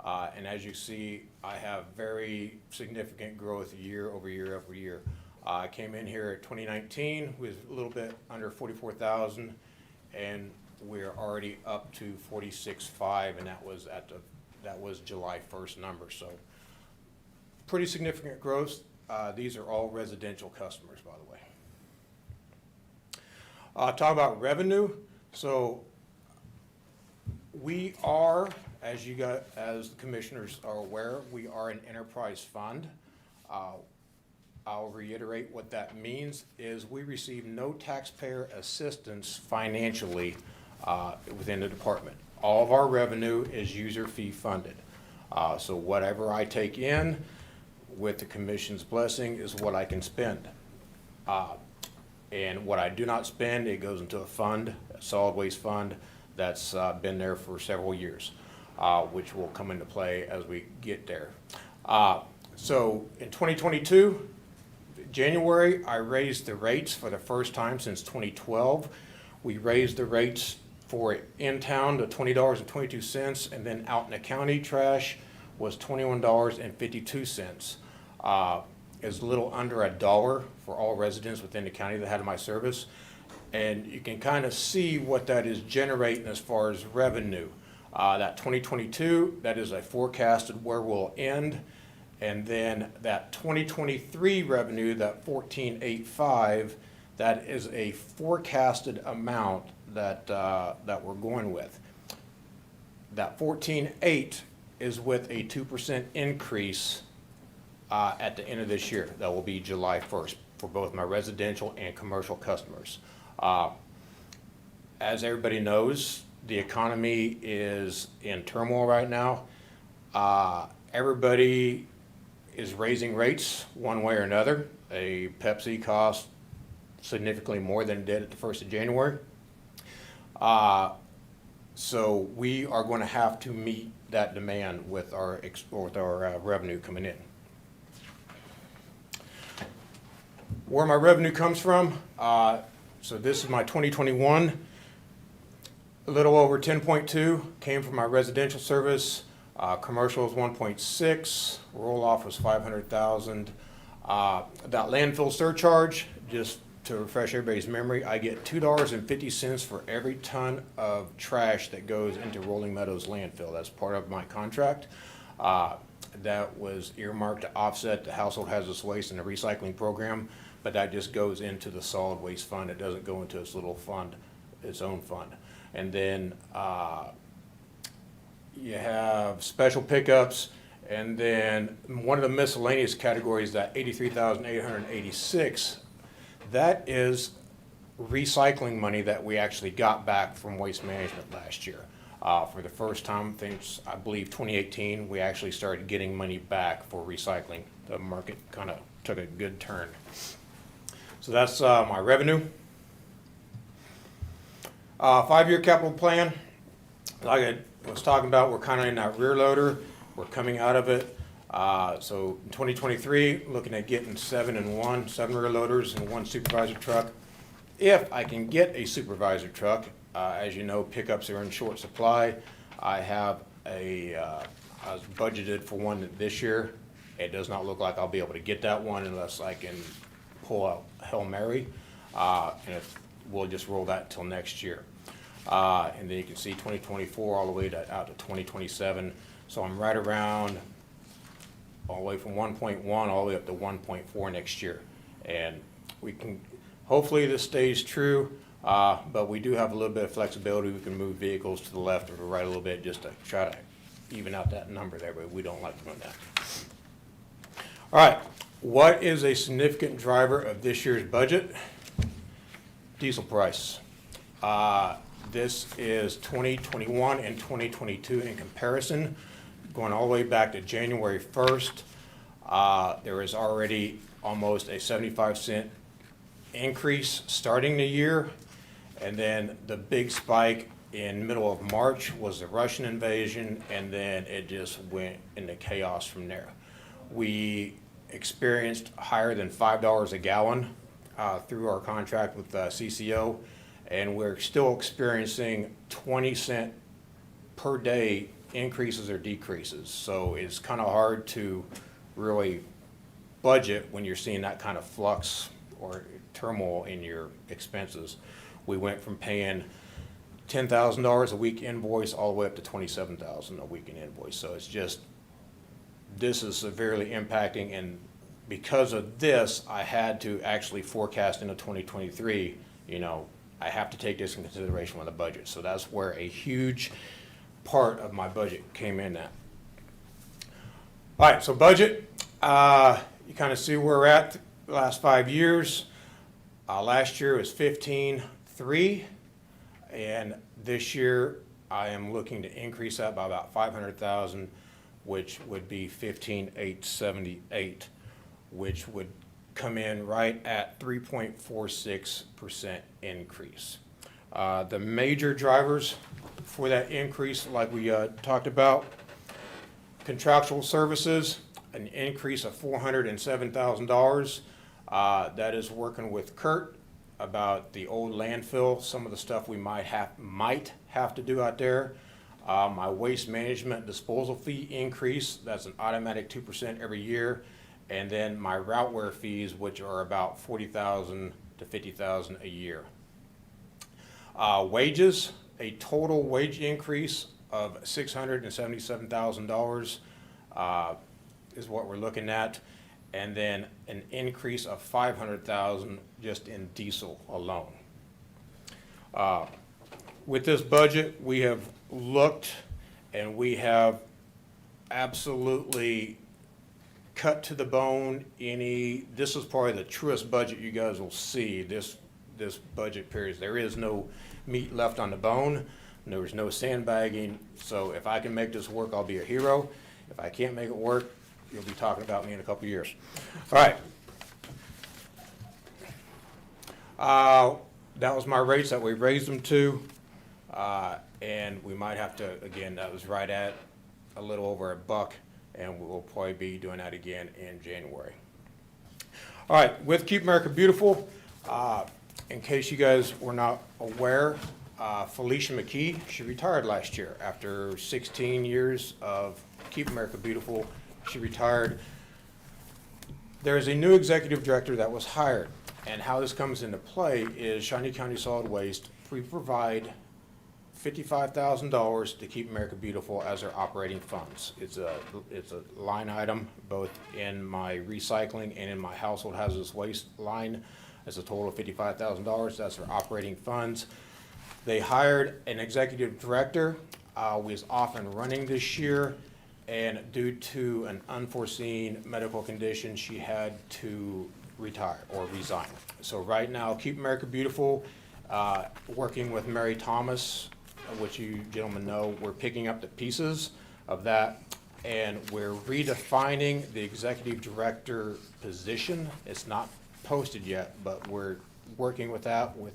And as you see, I have very significant growth year over year over year. I came in here at 2019 with a little bit under 44,000, and we're already up to 46.5, and that was July 1st number. So pretty significant growth. These are all residential customers, by the way. Talk about revenue. So we are, as the commissioners are aware, we are an enterprise fund. I'll reiterate what that means is we receive no taxpayer assistance financially within the department. All of our revenue is user fee funded. So whatever I take in with the commission's blessing is what I can spend. And what I do not spend, it goes into a fund, a solid waste fund that's been there for several years, which will come into play as we get there. So in 2022, January, I raised the rates for the first time since 2012. We raised the rates for in town to $20.22, and then out in the county trash, was $21.52. Is a little under $1 for all residents within the county that had my service. And you can kind of see what that is generating as far as revenue. That 2022, that is a forecasted where we'll end. And then that 2023 revenue, that 14.85, that is a forecasted amount that, that we're going with. That 14.8 is with a 2% increase at the end of this year. That will be July 1st for both my residential and commercial customers. As everybody knows, the economy is in turmoil right now. Everybody is raising rates one way or another. A Pepsi costs significantly more than it did at the 1st of January. So we are going to have to meet that demand with our revenue coming in. Where my revenue comes from, so this is my 2021. A little over 10.2 came from my residential service. Commercial was 1.6. Roll-off was 500,000. That landfill surcharge, just to refresh everybody's memory, I get $2.50 for every ton of trash that goes into Rolling Meadows landfill. That's part of my contract. That was earmarked to offset the household hazardous waste and the recycling program, but that just goes into the solid waste fund. It doesn't go into its little fund, its own fund. And then you have special pickups, and then one of the miscellaneous categories, that $83,886, that is recycling money that we actually got back from Waste Management last year. For the first time since, I believe, 2018, we actually started getting money back for recycling. The market kind of took a good turn. So that's my revenue. 5-year capital plan, like I was talking about, we're kind of in that rear loader. We're coming out of it. So in 2023, looking at getting 7 rear loaders and 1 supervisor truck. If I can get a supervisor truck, as you know, pickups are in short supply. I have I was budgeted for one this year. It does not look like I'll be able to get that one unless I can pull out Hail Mary. And we'll just roll that till next year. And then you can see 2024 all the way out to 2027. So I'm right around all the way from 1.1 all the way up to 1.4 next year. And we can, hopefully this stays true, but we do have a little bit of flexibility. We can move vehicles to the left or to the right a little bit just to try to even out that number there, but we don't like doing that. All right, what is a significant driver of this year's budget? Diesel price. This is 2021 and 2022 in comparison, going all the way back to January 1st. There is already almost a 75-cent increase starting the year, and then the big spike in middle of March was the Russian invasion, and then it just went into chaos from there. We experienced higher than $5 a gallon through our contract with CCO, and we're still experiencing 20-cent per day increases or decreases. So it's kind of hard to really budget when you're seeing that kind of flux or turmoil in your expenses. We went from paying $10,000 a week invoice all the way up to $27,000 a week in invoice. So it's just, this is severely impacting, and because of this, I had to actually forecast into 2023, you know, I have to take this in consideration with the budget. So that's where a huge part of my budget came in at. All right, so budget, you kind of see where we're at the last 5 years. Last year was 15.3, and this year I am looking to increase that by about 500,000, which would be 15,878, which would come in right at 3.46% increase. The major drivers for that increase, like we talked about, contractual services, an increase of $407,000. That is working with Kurt about the old landfill, some of the stuff we might have to do out there. My waste management disposal fee increase, that's an automatic 2% every year. And then my routeware fees, which are about $40,000 to $50,000 a year. Wages, a total wage increase of $677,000 is what we're looking at. And then an increase of $500,000 just in diesel alone. With this budget, we have looked and we have absolutely cut to the bone this is probably the truest budget you guys will see this budget period. There is no meat left on the bone. There's no sandbagging. So if I can make this work, I'll be a hero. If I can't make it work, you'll be talking about me in a couple years. All right. That was my rates that we raised them to. And we might have to, again, that was right at a little over $1, and we'll probably be doing that again in January. All right, with Keep America Beautiful, in case you guys were not aware, Felicia McKee, she retired last year after 16 years of Keep America Beautiful. She retired. There is a new executive director that was hired, and how this comes into play is Shawnee County Solid Waste, we provide $55,000 to Keep America Beautiful as their operating funds. It's a line item both in my recycling and in my household hazardous waste line. It's a total of $55,000. That's their operating funds. They hired an executive director who was off and running this year, and due to an unforeseen medical condition, she had to retire or resign. So right now, Keep America Beautiful, working with Mary Thomas, which you gentlemen know, we're picking up the pieces of that, and we're redefining the executive director position. It's not posted yet, but we're working with that with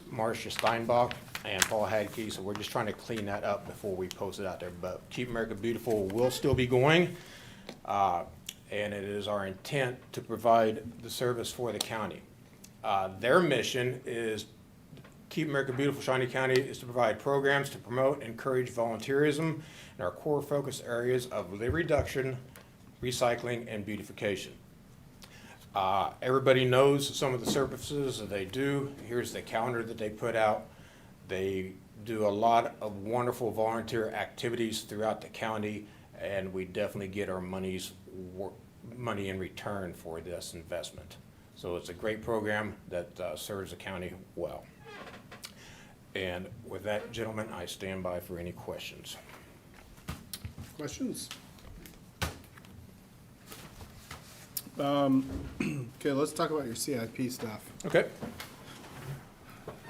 Marcia Steinbach and Paul Hadke, so we're just trying to clean that up before we post it out there. But Keep America Beautiful will still be going, and it is our intent to provide the service for the county. Their mission is, Keep America Beautiful Shawnee County, is to provide programs to promote and encourage volunteerism in our core focus areas of litter reduction, recycling, and beautification. Everybody knows some of the services that they do. Here's the calendar that they put out. They do a lot of wonderful volunteer activities throughout the county, and we definitely get our money in return for this investment. So it's a great program that serves the county well. And with that, gentlemen, I stand by for any questions. Questions? Okay, let's talk about your CIP stuff. Okay.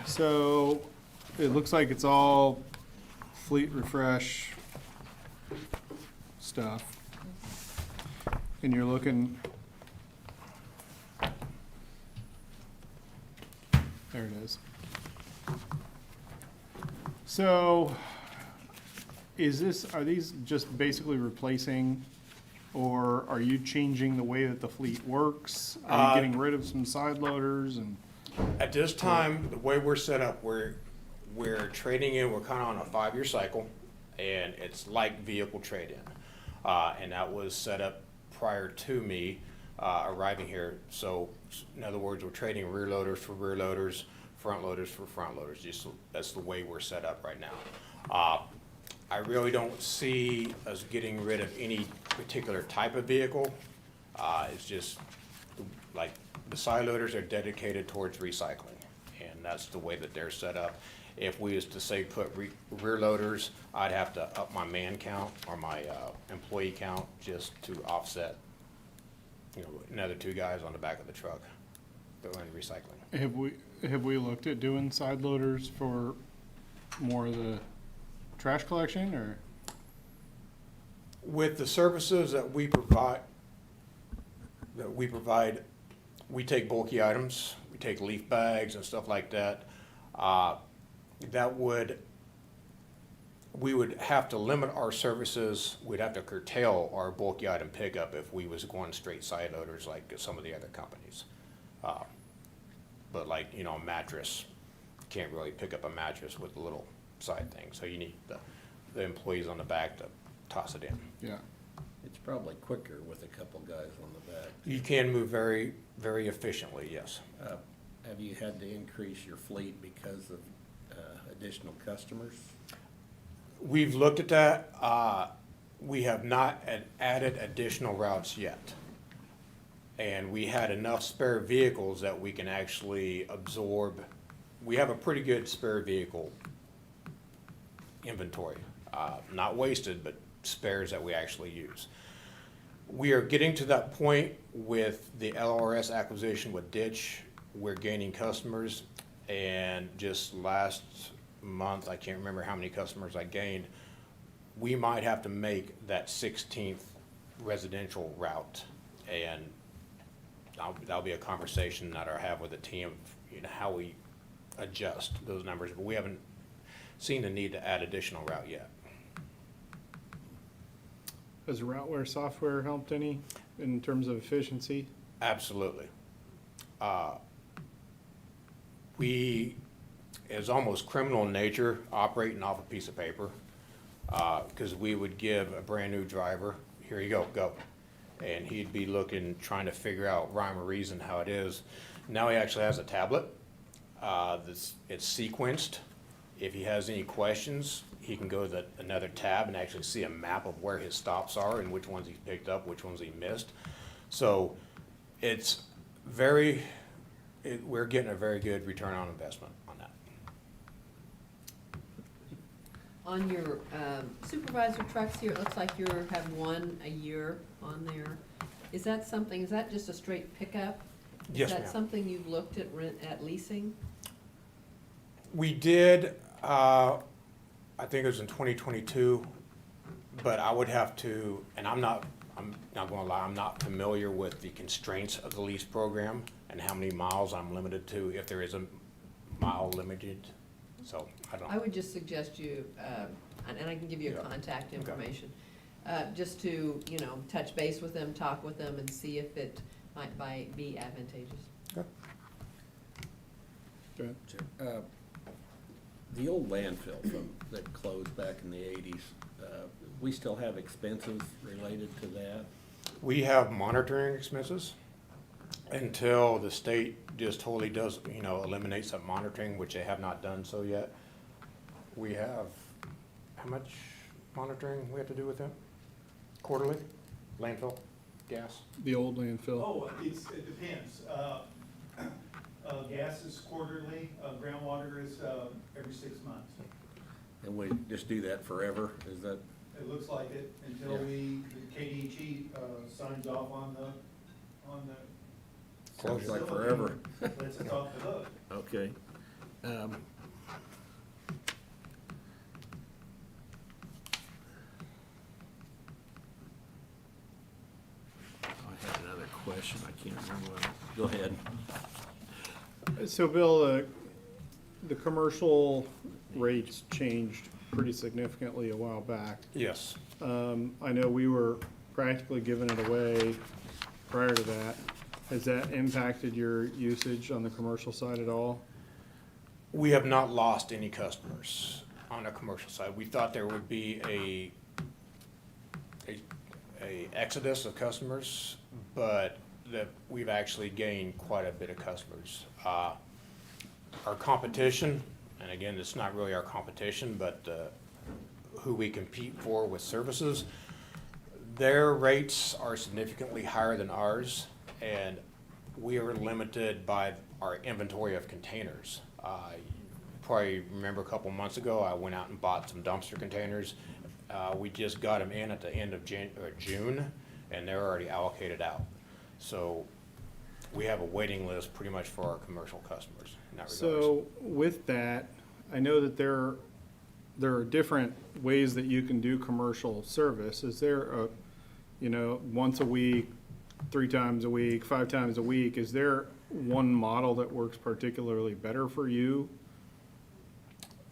So it looks like it's all fleet refresh stuff. And you're looking, there it is. So are these just basically replacing, or are you changing the way that the fleet works? Are you getting rid of some side loaders and? At this time, the way we're set up, we're trading in, we're kind of on a 5-year cycle, and it's like vehicle trade-in. And that was set up prior to me arriving here. So in other words, we're trading rear loaders for rear loaders, front loaders for front loaders. Just that's the way we're set up right now. I really don't see us getting rid of any particular type of vehicle. It's just like the side loaders are dedicated towards recycling, and that's the way that they're set up. If we was to say put rear loaders, I'd have to up my man count or my employee count just to offset, another 2 guys on the back of the truck doing recycling. Have we looked at doing side loaders for more of the trash collection, or? With the services that we provide, we take bulky items, we take leaf bags and stuff like that. We would have to limit our services, we'd have to curtail our bulky item pickup if we was going straight side loaders like some of the other companies. But like, a mattress, you can't really pick up a mattress with a little side thing, so you need the employees on the back to toss it in. Yeah. It's probably quicker with a couple guys on the back. You can move very, very efficiently, yes. Have you had to increase your fleet because of additional customers? We've looked at that. We have not added additional routes yet. And we had enough spare vehicles that we can actually absorb. We have a pretty good spare vehicle inventory. Not wasted, but spares that we actually use. We are getting to that point with the LRS acquisition with Ditch. We're gaining customers, and just last month, I can't remember how many customers I gained, we might have to make that 16th residential route. And that'll be a conversation that I'll have with the team, how we adjust those numbers, but we haven't seen the need to add additional route yet. Has Routeware software helped any in terms of efficiency? Absolutely. It's almost criminal in nature operating off a piece of paper, because we would give a brand-new driver, here you go, go. And he'd be trying to figure out rhyme or reason how it is. Now he actually has a tablet. It's sequenced. If he has any questions, he can go to another tab and actually see a map of where his stops are and which ones he's picked up, which ones he missed. So it's we're getting a very good return on investment on that. On your supervisor trucks here, it looks like you have one a year on there. Is that just a straight pickup? Yes, Is that ma'am. something you've looked at leasing? We did, I think it was in 2022, but I would have to, and I'm not gonna lie, I'm not familiar with the constraints of the lease program and how many miles I'm limited to, if there is a mile limited, so I don't. I would just suggest you, and I can give you Yeah. contact Okay. information, just to, touch base with them, talk with them, and see if it might be advantageous. Okay. Go ahead. The old landfill that closed back in the 80s, we still have expenses related to that? We have monitoring expenses until the state just totally does, eliminates that monitoring, which they have not done so yet. We have, how much monitoring we have to do with them? Quarterly, landfill, gas? The old landfill. Oh, it depends. Gas is quarterly, groundwater is every 6 months. And we just do that forever? Is that, It looks like it until the KDHE signs off on the sounds like facility. forever? Lets us off the hook. Okay. I had another question, I can't remember what. Go ahead. So Bill, the commercial rates changed pretty significantly a while back. Yes. I know we were practically giving it away prior to that. Has that impacted your usage on the commercial side at all? We have not lost any customers on the commercial side. We thought there would be a exodus of customers, but that we've actually gained quite a bit of customers. Our competition, and again, it's not really our competition, but who we compete for with services, their rates are significantly higher than ours, and we are limited by our inventory of containers. You probably remember a couple months ago, I went out and bought some dumpster containers. We just got them in at the end of June, and they're already allocated out. So we have a waiting list pretty much for our commercial customers in that regard. So with that, I know that there are different ways that you can do commercial service. Is there once a week, 3 times a week, 5 times a week? Is there one model that works particularly better for you?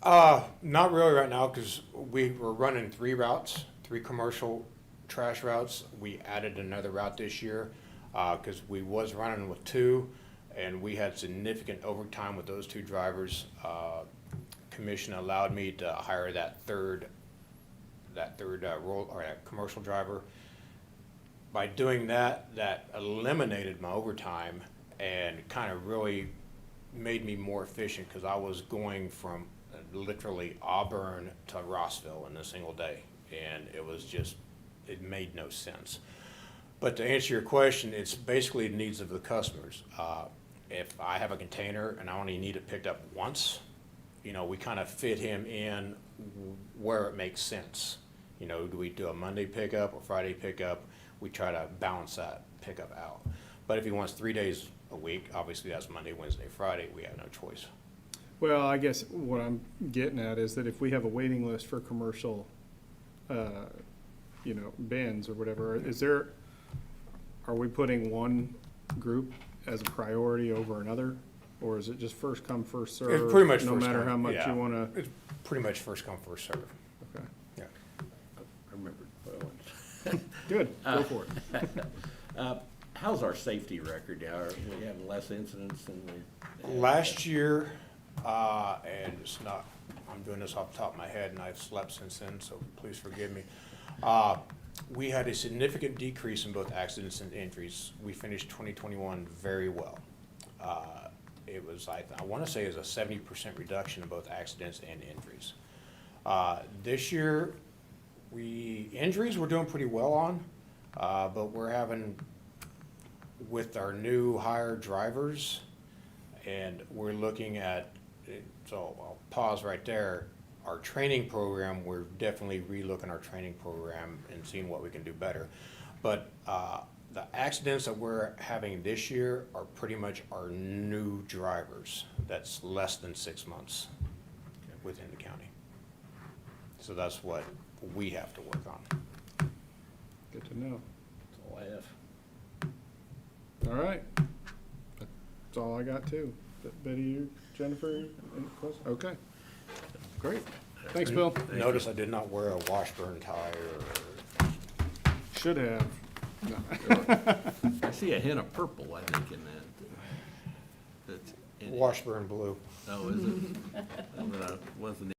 Not really right now, because we were running 3 routes, 3 commercial trash routes. We added another route this year, because we was running with 2, and we had significant overtime with those 2 drivers, commission allowed me to hire that third role, or that commercial driver. By doing that, that eliminated my overtime and kind of really made me more efficient, because I was going from literally Auburn to Rossville in a single day, and it made no sense. But to answer your question, it's basically the needs of the customers. If I have a container and I only need it picked up once, we kind of fit him in where it makes sense. Do we do a Monday pickup or Friday pickup? We try to balance that pickup out. But if he wants 3 days a week, obviously that's Monday, Wednesday, Friday, we have no choice. Well, I guess what I'm getting at is that if we have a waiting list for commercial, bins or whatever, are we putting one group as a priority over another? Or is it just first come, first serve? It's pretty much no first matter come, how much yeah. you want to? It's pretty much first come, first serve. Okay, Yeah. I remember well. good. Go for it. How's our safety record? Are we having less incidents than we? Last year, and it's not, I'm doing this off the top of my head, and I've slept since then, so please forgive me. We had a significant decrease in both accidents and injuries. We finished 2021 very well. It was, I want to say, it was a 70% reduction in both accidents and injuries. This year, injuries we're doing pretty well on, but we're having, with our new hired drivers, and we're looking at, so I'll pause right there. Our training program, we're definitely relooking our training program and seeing what we can do better. But the accidents that we're having this year are pretty much our new drivers. That's less than 6 months within the county. So that's what we have to work on. Good to know. That's all I have. All right. That's all I got too. Betty, you, Jennifer, any questions? Okay. Great. Thanks, Bill. Notice I did not wear a Washburn tie or. Should have. I see a hint of purple, I think, in that. That's in it. Washburn blue. Oh, is it? But I wasn't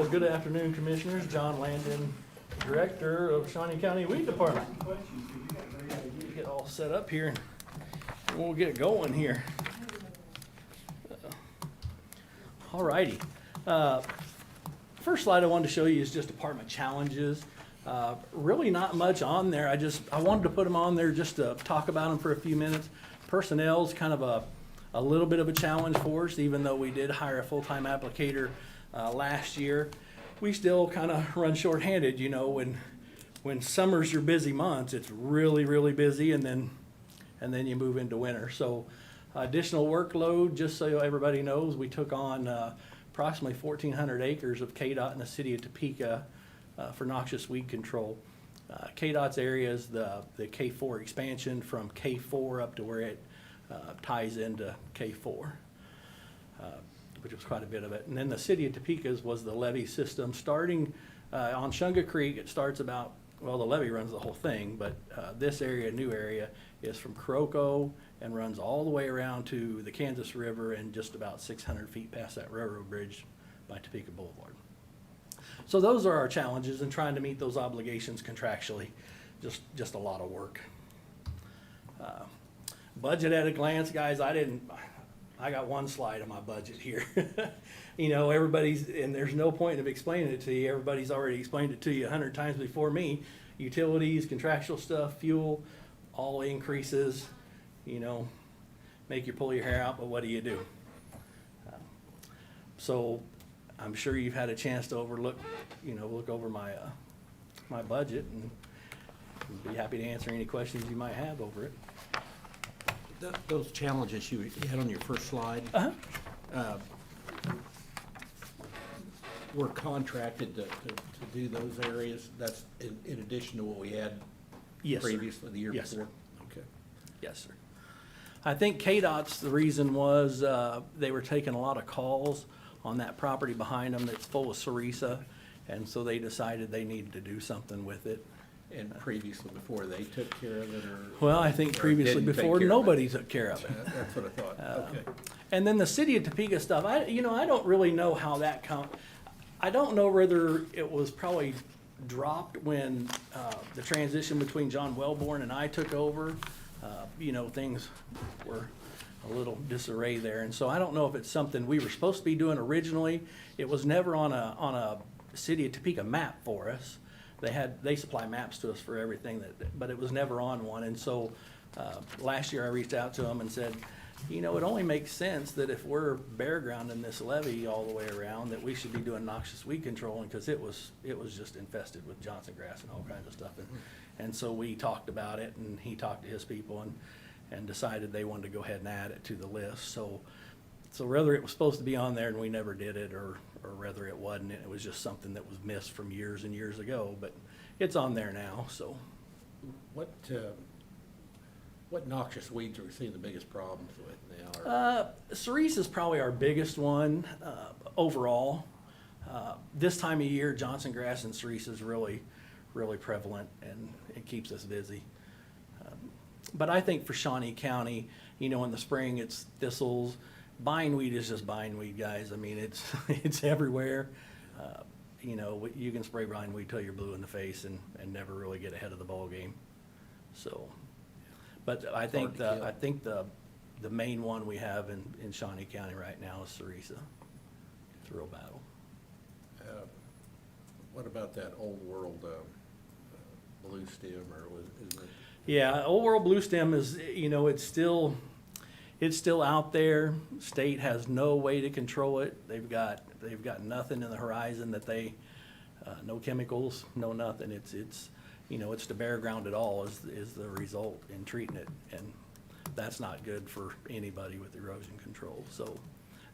Well, good afternoon, Commissioners. John Landon, Director of Shawnee County Weed Department. Get all set up here and we'll get going here. All righty. First slide I wanted to show you is just department challenges. Really not much on there. I wanted to put them on there just to talk about them for a few minutes. Personnel's kind of a little bit of a challenge for us, even though we did hire a full-time applicator last year. We still kind of run shorthanded, you know, when summer's your busy months, it's really, really busy, and then you move into winter. So additional workload, just so everybody knows, we took on approximately 1,400 acres of KDOT in the city of Topeka for noxious weed control. KDOT's area is the K4 expansion from K4 up to where it ties into K4, which was quite a bit of it. And then the city of Topeka's was the levee system. Starting on Shunga Creek, it starts about, well, the levee runs the whole thing, but this area, new area, is from Kuroko and runs all the way around to the Kansas River and just about 600 feet past that railroad bridge by Topeka Boulevard. So those are our challenges in trying to meet those obligations contractually. Just a lot of work. Budget at a glance, guys, I got one slide on my budget here. You know, and there's no point of explaining it to you. Everybody's already explained it to you 100 times before me. Utilities, contractual stuff, fuel, all increases, you know, make you pull your hair out, but what do you do? So I'm sure you've had a chance to look over my my budget, and be happy to answer any questions you might have over it. Those challenges you had on your first slide, we're contracted to do those areas. That's in addition to what we had Yes, sir. previously, the year Yes, before? sir. Okay. Yes, sir. I think KDOT's, the reason was they were taking a lot of calls on that property behind them that's full of cerisa, and so they decided they needed to do something with it. And previously, before they took care of it, or? Well, I think or previously, didn't take before, care of it? nobody took care of it. That's what I thought, okay. And then the city of Topeka stuff, I don't really know how that I don't know whether it was probably dropped when the transition between John Wellborn and I took over. Things were a little disarray there, and so I don't know if it's something we were supposed to be doing originally. It was never on a city of Topeka map for us. They supply maps to us for everything, but it was never on one. And so last year I reached out to them and said, it only makes sense that if we're bare grounding this levee all the way around, that we should be doing noxious weed control, because it was just infested with Johnson grass and all kinds of stuff. And so we talked about it, and he talked to his people and decided they wanted to go ahead and add it to the list. So whether it was supposed to be on there and we never did it, or whether it wasn't, it was just something that was missed from years and years ago, but it's on there now, so. What noxious weeds are we seeing the biggest problems with now? Cerise is probably our biggest one overall. This time of year, Johnson grass and cerise is really, really prevalent, and it keeps us busy. But I think for Shawnee County, in the spring, it's thistles. Bindweed is just bindweed, guys. I mean, it's everywhere. You can spray bindweed till you're blue in the face and never really get ahead of the ball game. So, but I think the main one we have in Shawnee County right now is cerisa. It's a real battle. What about that old world blue stem, or is it? Yeah, old world blue stem is, it's still out there. State has no way to control it. They've got nothing in the horizon that no chemicals, no nothing. It's to bare ground at all is the result in treating it, and that's not good for anybody with erosion control. So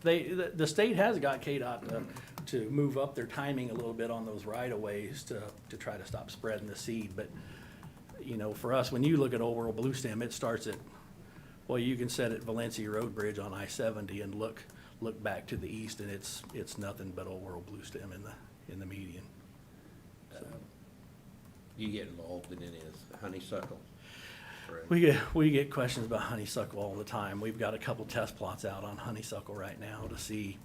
the state has got KDOT to move up their timing a little bit on those right-of-ways to try to stop spreading the seed. But, for us, when you look at old world blue stem, it starts at, well, you can set at Valencia Road Bridge on I-70 and look back to the east, and it's nothing but old world blue stem in the median. So. You get involved in any of this honeysuckle? Right. We get questions about honeysuckle all the time. We've got a couple test plots out on honeysuckle right now to see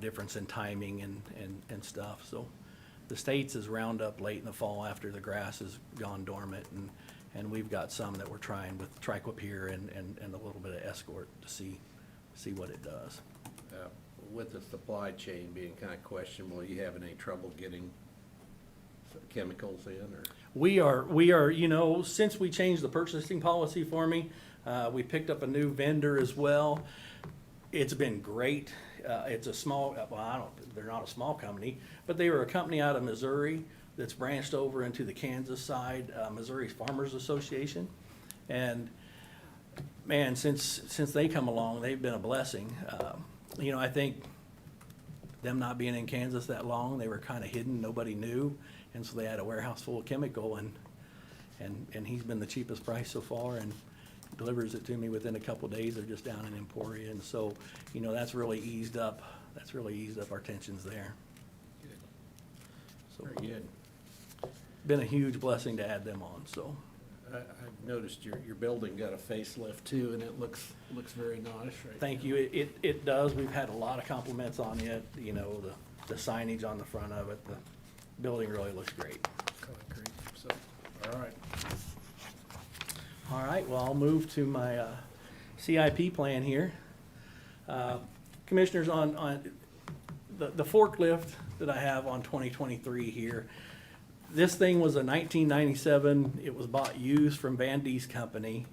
difference in timing and stuff. So the states is Roundup late in the fall after the grass has gone dormant, and we've got some that we're trying with triclopyr and a little bit of escort to see what it does. With the supply chain being kind of questionable, you having any trouble getting chemicals in, or? We are, since we changed the purchasing policy for me, we picked up a new vendor as well. It's been great. It's a small, they're not a small company, but they were a company out of Missouri that's branched over into the Kansas side, Missouri Farmers Association. And man, since they come along, they've been a blessing. I think them not being in Kansas that long, they were kind of hidden, nobody knew. And so they had a warehouse full of chemical, and he's been the cheapest price so far, and delivers it to me within a couple of days. They're just down in Emporia, and so, that's really eased up our tensions there. So, Very good. been a huge blessing to add them on, so. I've noticed your building got a facelift too, and it looks very nice right Thank now. you. It does. We've had a lot of compliments on it, the signage on the front of it. The building really looks great. Concrete, so, all right. All right, well, I'll move to my CIP plan here. Commissioners, on the forklift that I have on 2023 here, this thing was a 1997, it was bought used from Van D's company.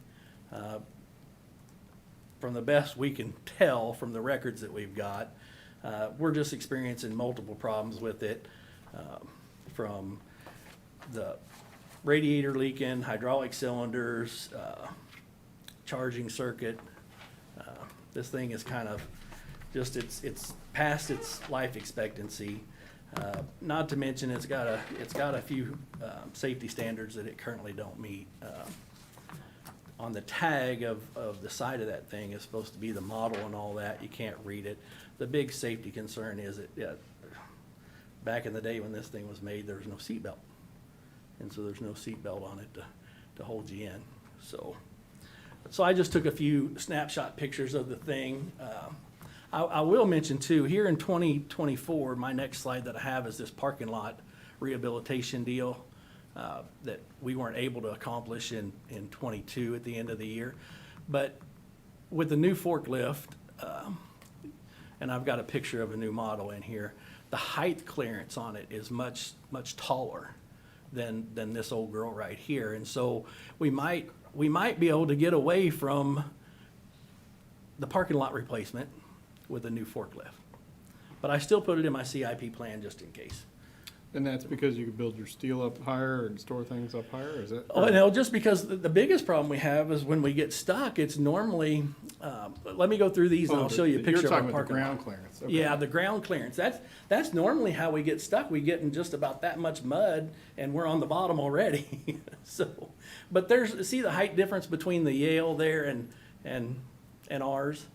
From the best we can tell from the records that we've got, we're just experiencing multiple problems with it, from the radiator leaking, hydraulic cylinders, charging circuit. This thing is kind of just, it's past its life expectancy. Not to mention it's got a few safety standards that it currently don't meet. On the tag of the side of that thing is supposed to be the model and all that. You can't read it. The big safety concern is that back in the day when this thing was made, there was no seatbelt. And so there's no seat belt on it to hold you in. So I just took a few snapshot pictures of the thing. I will mention too, here in 2024, my next slide that I have is this parking lot rehabilitation deal that we weren't able to accomplish in 22 at the end of the year. But with the new forklift, and I've got a picture of a new model in here, the height clearance on it is much taller than this old girl right here. And so we might be able to get away from the parking lot replacement with a new forklift. But I still put it in my CIP plan just in case. And that's because you could build your steel up higher and store things up higher, is it? Oh, no, just because the biggest problem we have is when we get stuck, it's normally, let me go through these and I'll show you a picture of our You're talking about the parking lot. ground clearance. Okay. Yeah, the ground clearance. That's normally how we get stuck. We get in just about that much mud and we're on the bottom already. So, but see the height difference between the Yale there and ours?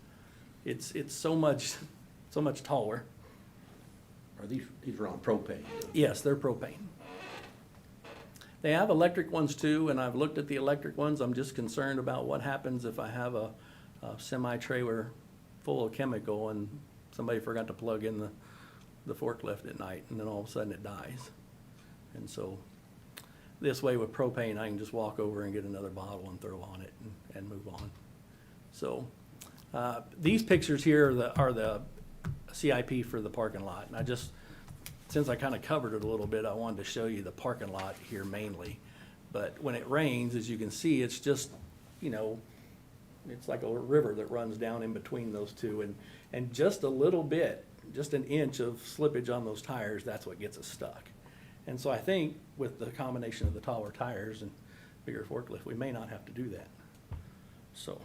It's so much taller. Are these are on propane? Yes, they're propane. They have electric ones too, and I've looked at the electric ones. I'm just concerned about what happens if I have a semi-trailer full of chemical and somebody forgot to plug in the forklift at night, and then all of a sudden it dies. And so this way with propane, I can just walk over and get another bottle and throw on it and move on. So these pictures here are the CIP for the parking lot. And since I kind of covered it a little bit, I wanted to show you the parking lot here mainly. But when it rains, as you can see, it's just, it's like a river that runs down in between those two. And just a little bit, just an inch of slippage on those tires, that's what gets us stuck. And so I think with the combination of the taller tires and bigger forklift, we may not have to do that. So.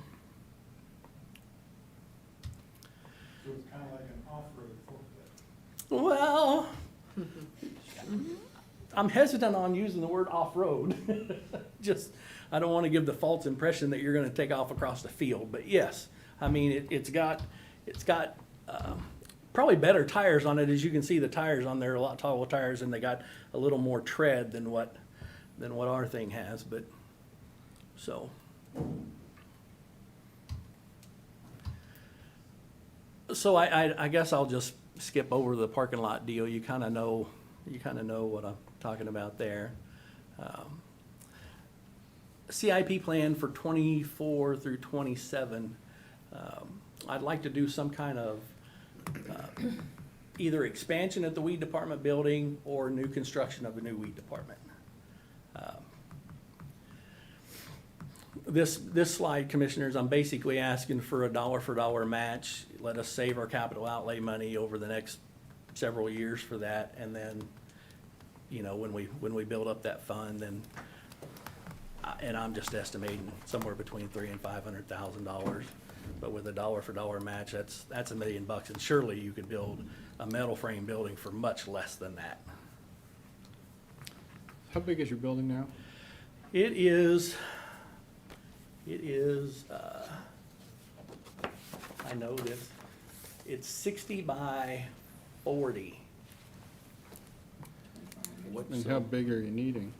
So it's kind of like an off-road forklift. Well, I'm hesitant on using the word off-road. I don't want to give the false impression that you're going to take off across the field. But yes, I mean, it's got probably better tires on it. As you can see, the tires on there are a lot taller tires, and they got a little more tread than what our thing has. But so. So I guess I'll just skip over the parking lot deal, you kind of know what I'm talking about there. CIP plan for 24 through 27. I'd like to do some kind of either expansion at the weed department building or new construction of a new weed department. This slide, Commissioners, I'm basically asking for a dollar for dollar match. Let us save our capital outlay money over the next several years for that, and then, you know, when we build up that fund, then, and I'm just estimating somewhere between $300,000 and $500,000. But with a dollar for dollar match, that's $1 million, and surely you could build a metal frame building for much less than that. How big is your building now? It is, I know this, it's 60 by 40. And how big are you needing?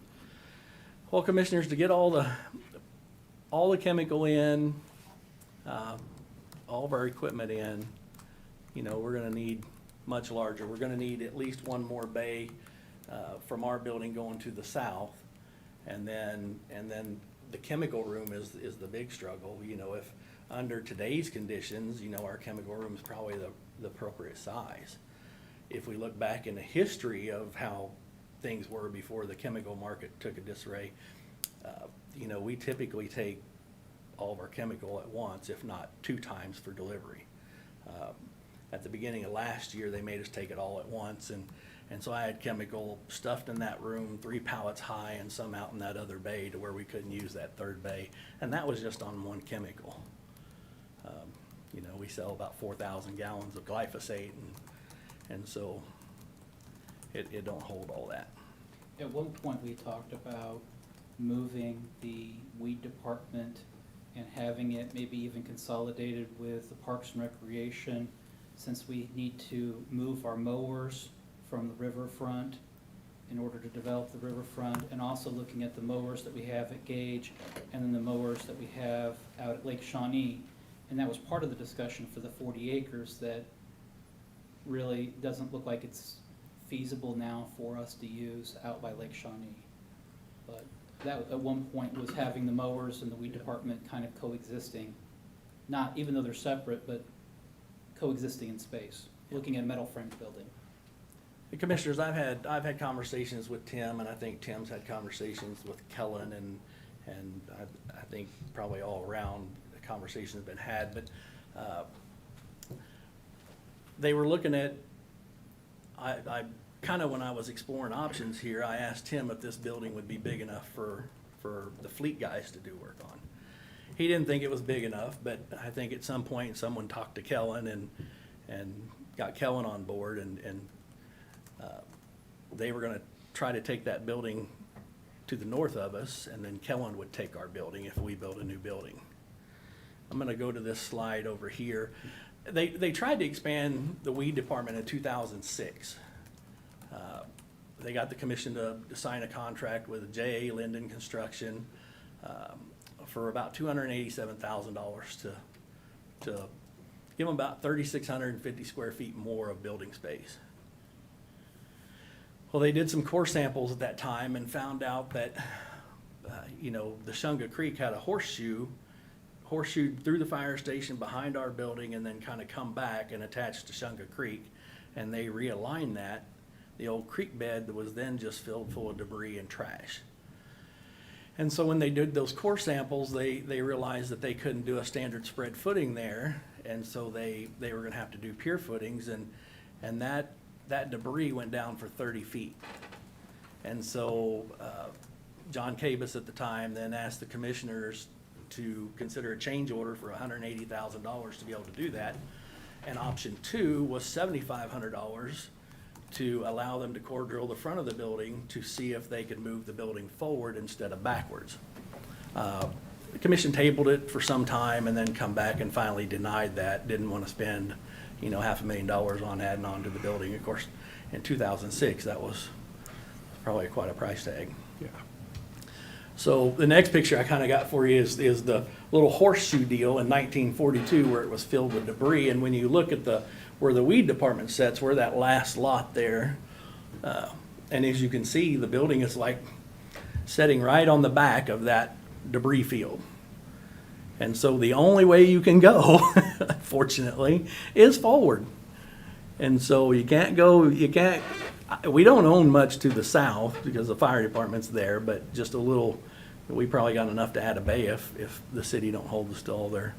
Well, Commissioners, to get all the chemical in, all of our equipment in, you know, we're gonna need much larger. We're gonna need at least one more bay from our building going to the south. And then the chemical room is the big struggle. You know, if under today's conditions, you know, our chemical room is probably the appropriate size. If we look back in the history of how things were before the chemical market took a disarray, you know, we typically take all of our chemical at once, if not 2 times for delivery. At the beginning of last year, they made us take it all at once, and so I had chemical stuffed in that room, 3 pallets high, and some out in that other bay to where we couldn't use that third bay, and that was just on one chemical. You know, we sell about 4,000 gallons of glyphosate, and so it don't hold all that. At one point, we talked about moving the weed department and having it maybe even consolidated with the Parks and Recreation, since we need to move our mowers from the riverfront in order to develop the riverfront, and also looking at the mowers that we have at Gage and then the mowers that we have out at Lake Shawnee. And that was part of the discussion for the 40 acres that really doesn't look like it's feasible now for us to use out by Lake Shawnee. But that at one point was having the mowers and the weed department kind of coexisting, not even though they're separate, but coexisting in space, looking at a metal framed building. The Commissioners, I've had conversations with Tim, and I think Tim's had conversations with Kellen, and I think probably all around the conversation has been had, but they were looking at, I kind of, when I was exploring options here, I asked Tim if this building would be big enough for the fleet guys to do work on. He didn't think it was big enough, but I think at some point someone talked to Kellen and got Kellen on board, and they were gonna try to take that building to the north of us, and then Kellen would take our building if we build a new building. I'm gonna go to this slide over here. They tried to expand the weed department in 2006. They got the commission to sign a contract with J.A. Linden Construction for about $287,000 to give them about 3,650 square feet more of building space. Well, they did some core samples at that time and found out that, you know, the Shunga Creek had a horseshoe through the fire station behind our building and then kind of come back and attach to Shunga Creek. And they realigned that. The old creek bed was then just filled full of debris and trash. And so when they did those core samples, they realized that they couldn't do a standard spread footing there. And so they were gonna have to do pier footings, and that debris went down for 30 feet. And so John Cabus at the time then asked the commissioners to consider a change order for $180,000 to be able to do that. And option 2 was $7,500 to allow them to core drill the front of the building to see if they could move the building forward instead of backwards. The commission tabled it for some time and then come back and finally denied that, didn't want to spend, you know, $500,000 on adding on to the building. Of course, in 2006, that was probably quite a price tag. Yeah. So the next picture I kind of got for you is the little horseshoe deal in 1942 where it was filled with debris. And when you look at where the weed department sits, we're that last lot there. And as you can see, the building is like sitting right on the back of that debris field. And so the only way you can go, fortunately, is forward. And so you can't go, we don't own much to the south because the fire department's there, but just a little, we probably got enough to add a bay if the city don't hold us to all their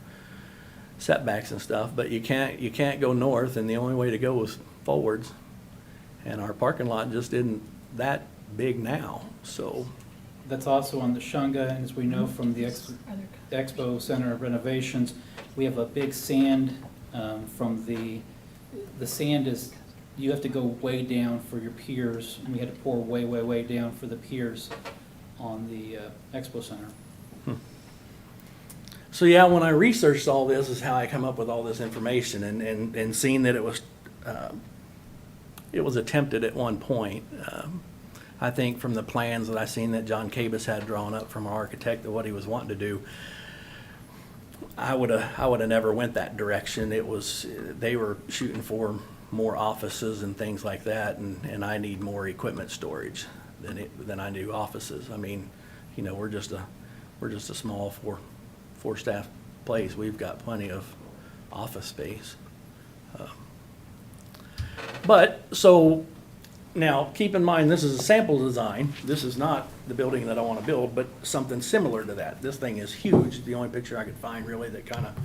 setbacks and stuff. But you can't go north, and the only way to go is forwards. And our parking lot just isn't that big now, so. That's also on the Shunga, and as we know from the Expo Center renovations, we have a big sand from the sand is, you have to go way down for your piers, and we had to pour way, way, way down for the piers on the Expo Center. So yeah, when I researched all this is how I come up with all this information, and seeing that it was attempted at one point. I think from the plans that I seen that John Cabus had drawn up from our architect of what he was wanting to do, I would have never went that direction. They were shooting for more offices and things like that, and I need more equipment storage than I do offices. I mean, you know, we're just a small four staff place. We've got plenty of office space. But so now keep in mind, this is a sample design. This is not the building that I want to build, but something similar to that. This thing is huge. The only picture I could find really that kind of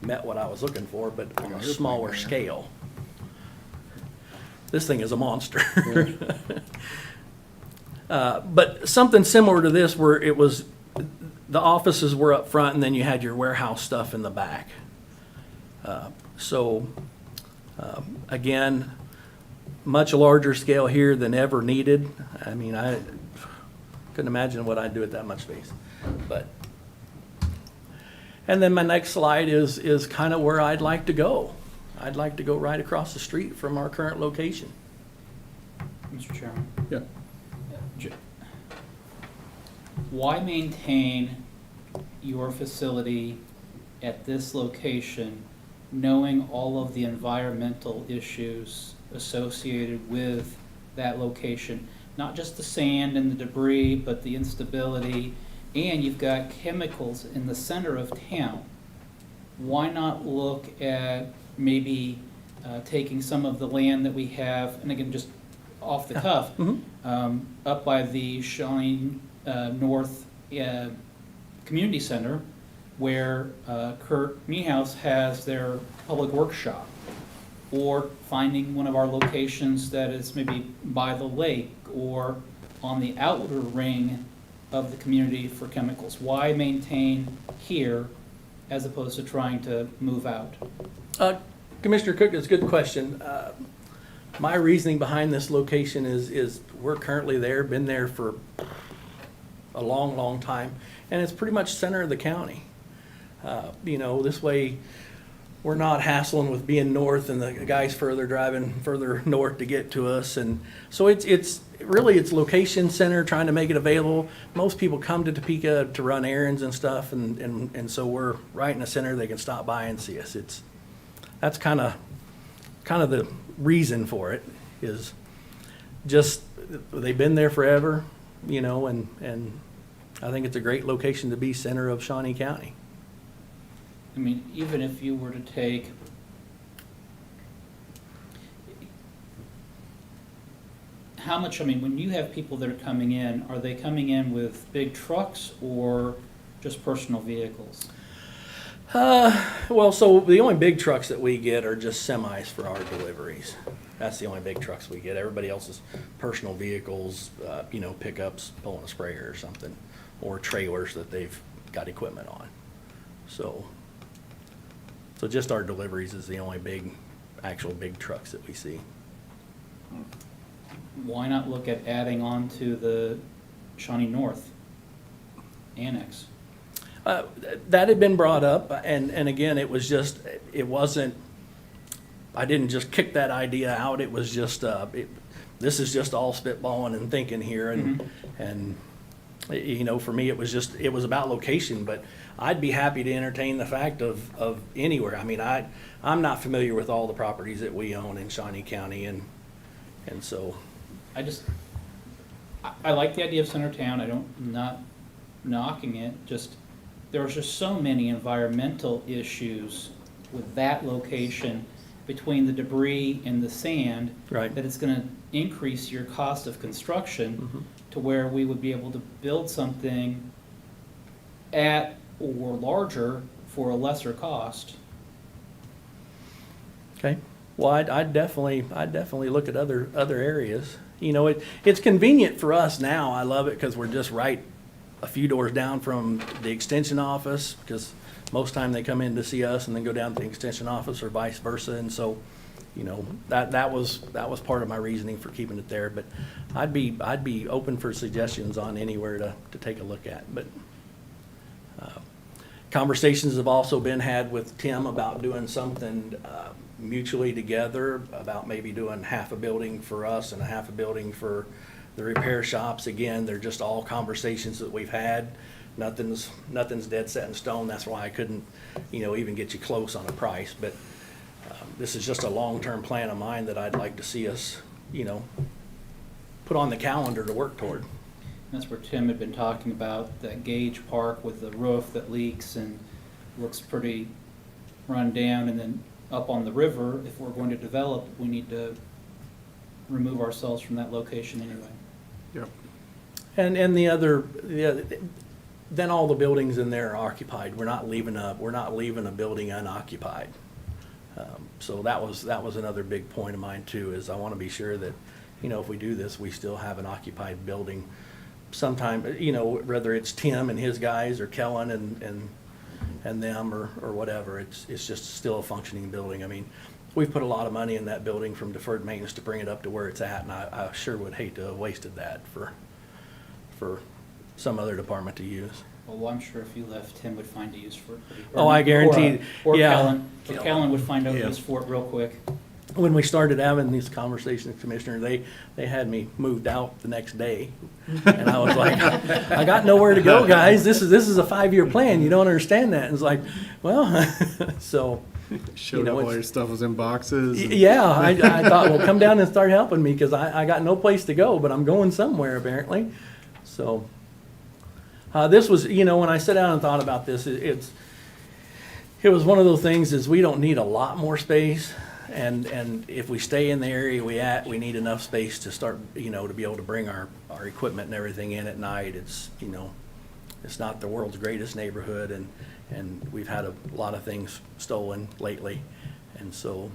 met what I was looking for, but on a smaller scale. This thing is a monster. But something similar to this, where it was, the offices were up front and then you had your warehouse stuff in the back. Again, much larger scale here than ever needed. I mean, I couldn't imagine what I'd do with that much space. And then my next slide is kind of where I'd like to go. I'd like to go right across the street from our current location. Mr. Chairman? Yeah. Why maintain your facility at this location, knowing all of the environmental issues associated with that location? Not just the sand and the debris, but the instability, and you've got chemicals in the center of town. Why not look at maybe taking some of the land that we have, and again, just off the cuff, up by the Shawnee North Community Center, where Kurt Niehaus has their public workshop, or finding one of our locations that is maybe by the lake or on the outer ring of the community for chemicals. Why maintain here as opposed to trying to move out? Commissioner Cook, that's a good question. My reasoning behind this location is we're currently there, been there for a long, long time, and it's pretty much center of the county. You know, this way we're not hassling with being north and the guys driving further north to get to us. And so it's really location center, trying to make it available. Most people come to Topeka to run errands and stuff, and so we're right in the center. They can stop by and see us. That's kind of the reason for it, is just they've been there forever, you know, and I think it's a great location to be center of Shawnee County. I mean, even if you were to take, how much, I mean, when you have people that are coming in, are they coming in with big trucks or just personal vehicles? Well, so the only big trucks that we get are just semis for our deliveries. That's the only big trucks we get. Everybody else is personal vehicles, you know, pickups, pulling a sprayer or something, or trailers that they've got equipment on. So just our deliveries is the only actual big trucks that we see. Why not look at adding on to the Shawnee North Annex? That had been brought up, and again, it wasn't, I didn't just kick that idea out. It was just, this is just all spitballing and thinking here, and You know, for me, it was about location, but I'd be happy to entertain the fact of anywhere. I mean, I'm not familiar with all the properties that we own in Shawnee County, and so, I like the idea of Centertown, not knocking it, there's just so many environmental issues with that location between the debris and the sand. Right. That it's gonna increase your cost of construction to where we would be able to build something at or larger for a lesser cost. okay. Well, I'd definitely look at other areas. You know, it's convenient for us now. I love it because we're just right a few doors down from the extension office, because most time they come in to see us and then go down to the extension office or vice versa. And so, you know, that was part of my reasoning for keeping it there. But I'd be open for suggestions on anywhere to take a look at. But conversations have also been had with Tim about doing something mutually together, about maybe doing half a building for us and a half a building for the repair shops. Again, they're just all conversations that we've had. Nothing's dead set in stone. That's why I couldn't, you know, even get you close on a price. But this is just a long-term plan of mine that I'd like to see us, you know, put on the calendar to work toward. That's where Tim had been talking about that Gage Park with the roof that leaks and looks pretty run down, and then up on the river, if we're going to develop, we need to remove ourselves from that location anyway. Yep. And then all the buildings in there are occupied. We're not leaving a building unoccupied. So that was another big point of mine too, is I want to be sure that, you know, if we do this, we still have an occupied building. Sometime, you know, whether it's Tim and his guys or Kellen and them or whatever, it's just still a functioning building. I mean, we've put a lot of money in that building from deferred maintenance to bring it up to where it's at, and I sure would hate to have wasted that for some other department to use. Well, I'm sure if you left, Tim would find a use for it. Oh, I guarantee, Or yeah. Kellen. Or Kellen would find a Yeah. use for it real quick. When we started having these conversations, Commissioner, they had me moved out the next day. And I was like, I got nowhere to go, guys. This is a 5-year plan. You don't understand that. And it's like, well, so. Showed You know, up all it's- your stuff was in boxes. and- Yeah, I thought, well, come down and start helping me, because I got no place to go, but I'm going somewhere apparently. So, this was, you know, when I sat down and thought about this, it was one of those things is we don't need a lot more space. And if we stay in the area we need enough space to start, you know, to be able to bring our equipment and everything in at night. It's, you know, it's not the world's greatest neighborhood, and we've had a lot of things stolen lately. And so,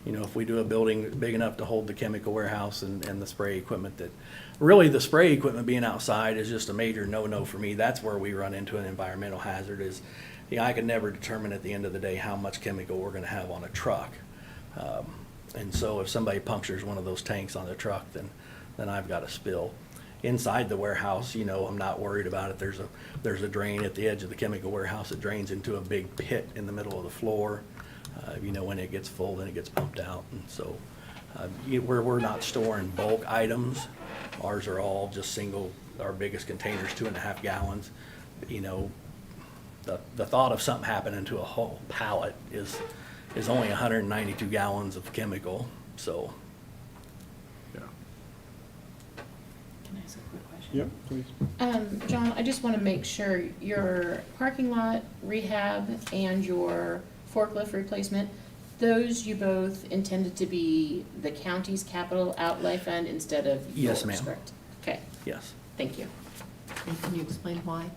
you know, if we do a building big enough to hold the chemical warehouse and the spray equipment, that really the spray equipment being outside is just a major no-no for me. That's where we run into an environmental hazard is, you know, I can never determine at the end of the day how much chemical we're gonna have on a truck. And so if somebody punctures one of those tanks on the truck, then I've got a spill. Inside the warehouse, you know, I'm not worried about it. There's a drain at the edge of the chemical warehouse that drains into a big pit in the middle of the floor. You know, when it gets full, then it gets pumped out. And so we're not storing bulk items. Ours are all just single, our biggest container's 2.5 gallons. You know, the thought of something happening to a whole pallet is only 192 gallons of chemical, so. Yeah. Can I ask a quick question? Yep, please. John, I just want to make sure your parking lot rehab and your forklift replacement, those you both intended to be the county's capital outlay fund instead of yours, Yes, ma'am. correct? Okay, Yes. thank you. And can you explain why?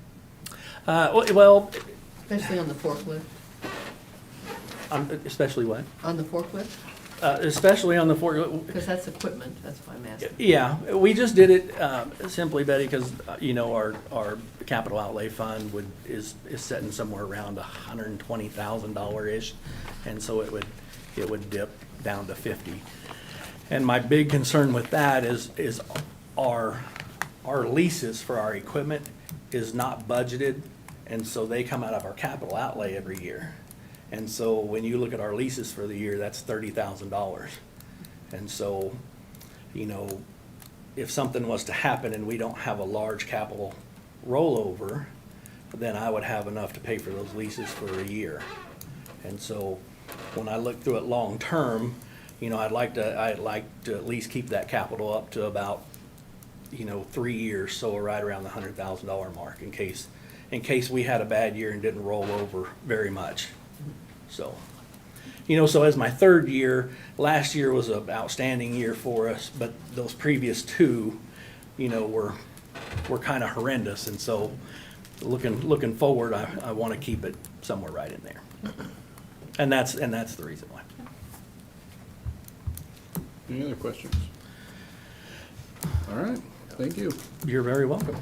Well, Especially on the forklift? especially what? On the forklift? Especially on the forklift. Because that's equipment, that's why I'm asking. Yeah, we just did it simply, Betty, because, you know, our capital outlay fund is sitting somewhere around $120,000-ish, and so it would dip down to 50. And my big concern with that is our leases for our equipment is not budgeted, and so they come out of our capital outlay every year. And so when you look at our leases for the year, that's $30,000. And so, you know, if something was to happen and we don't have a large capital rollover, then I would have enough to pay for those leases for a year. And so when I look through it long-term, you know, I'd like to at least keep that capital up to about, you know, 3 years, so right around the $100,000 mark in case we had a bad year and didn't roll over very much. So, you know, so as my third year, last year was an outstanding year for us, but those previous two, you know, were kind of horrendous. And so looking forward, I want to keep it somewhere right in there. And that's the reason why. Any other questions? All right, thank you. You're very welcome.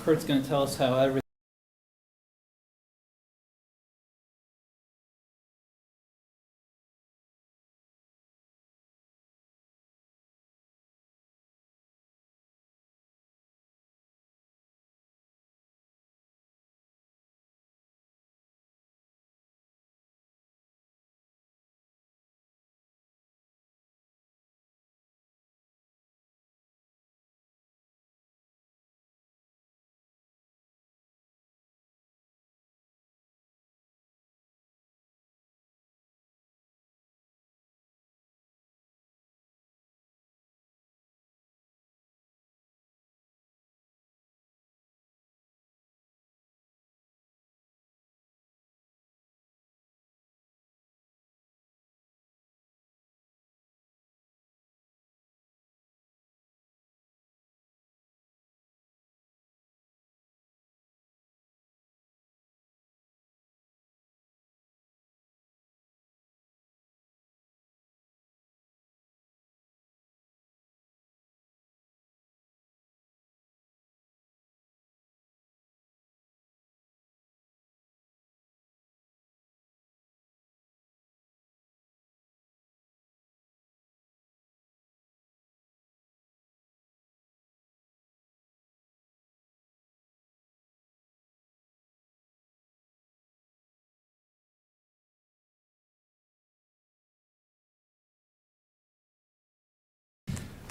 Kurt's gonna tell us how everything.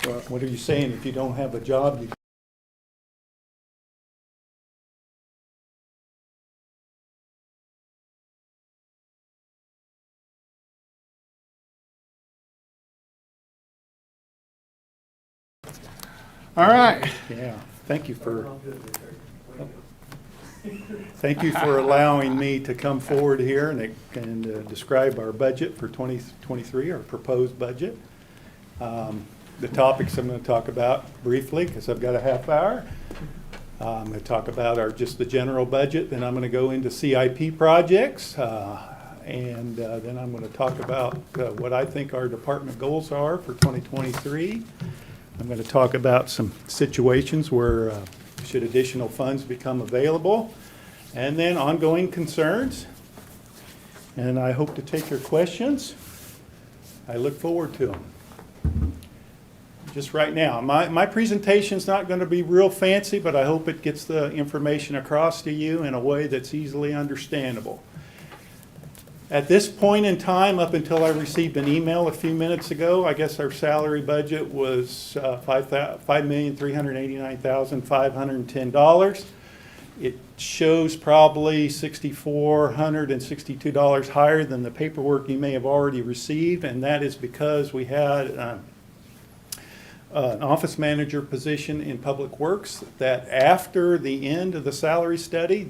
Well, what are you saying? If you don't have a job, you All right. Yeah, thank you for allowing me to come forward here and describe our budget for 2023, our proposed budget. The topics I'm going to talk about briefly, because I've got a half hour. I'm going to talk about just the general budget, then I'm going to go into CIP projects, and then I'm going to talk about what I think our department goals are for 2023. I'm going to talk about some situations where should additional funds become available, and then ongoing concerns. And I hope to take your questions. I look forward to them. Just right now, my presentation's not going to be real fancy, but I hope it gets the information across to you in a way that's easily understandable. At this point in time, up until I received an email a few minutes ago, I guess our salary budget was $5,389,510. It shows probably $6,462 higher than the paperwork you may have already received, and that is because we had an office manager position in Public Works that after the end of the salary study,